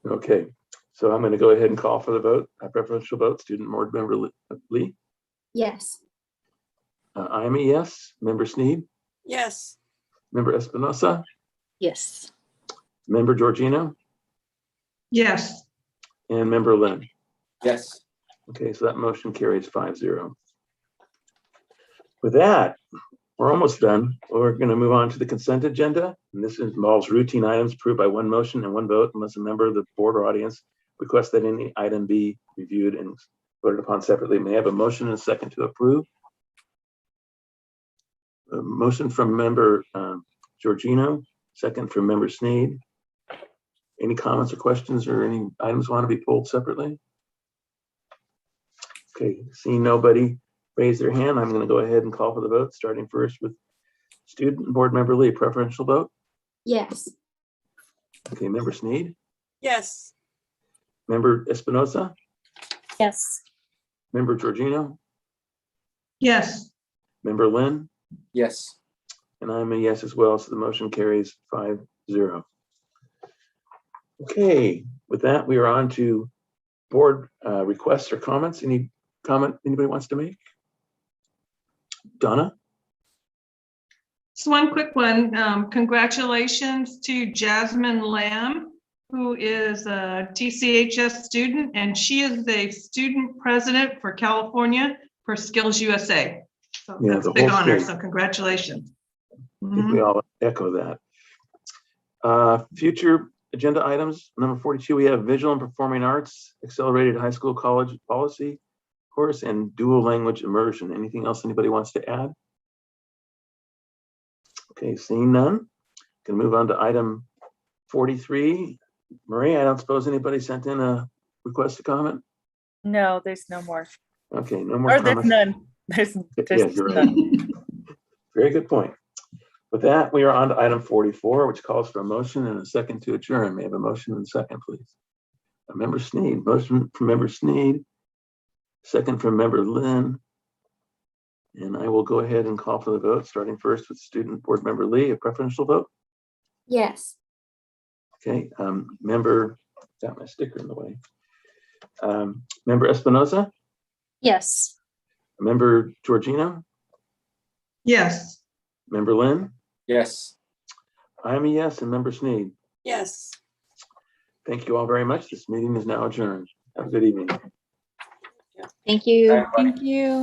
Okay, so I'm going to go ahead and call for the vote. A preferential vote. Student Board Member Lee. Yes. I am a yes. Member Sneed. Yes. Member Espinosa. Yes. Member Georgino. Yes. And Member Lynn. Yes. Okay, so that motion carries 5-0. With that, we're almost done. We're going to move on to the consent agenda. And this involves routine items approved by one motion and one vote unless a member of the board or audience requests that any item be reviewed and voted upon separately. May I have a motion and a second to approve? A motion from Member Georgino, second from Member Sneed. Any comments or questions or any items want to be pulled separately? Okay, seeing nobody raise their hand, I'm going to go ahead and call for the vote, starting first with Student Board Member Lee. Preferential vote? Yes. Okay, Member Sneed. Yes. Member Espinosa. Yes. Member Georgino. Yes. Member Lynn. Yes. And I'm a yes as well, so the motion carries 5-0. Okay, with that, we are on to board requests or comments. Any comment anybody wants to make? Donna? Just one quick one. Congratulations to Jasmine Lamb, who is a TCHS student, and she is the student president for California for Skills USA. So Yeah, that's the a big whole honor, state. so congratulations. I think we all echo that. Future agenda items, number 42, we have visual and performing arts, accelerated high school college policy course, and dual language immersion. Anything else anybody wants to add? Okay, seeing none, can move on to item 43. Marie, I don't suppose anybody sent in a request to comment? No, there's no more. Okay, no more Or there's comments. none. There's Yes, you're right. none. Very good point. With that, we are on to item 44, which calls for a motion and a second to adjourn. May I have a motion and a second, please? Member Sneed, motion from Member Sneed, second from Member Lynn. And I will go ahead and call for the vote, starting first with Student Board Member Lee. A preferential vote? Yes. Okay, member, got my sticker in the way. Member Espinosa? Yes. Member Georgino? Yes. Member Lynn? Yes. I am a yes, and Member Sneed. Yes. Thank you all very much. This meeting is now adjourned. Have a good evening. Thank you. Thank you.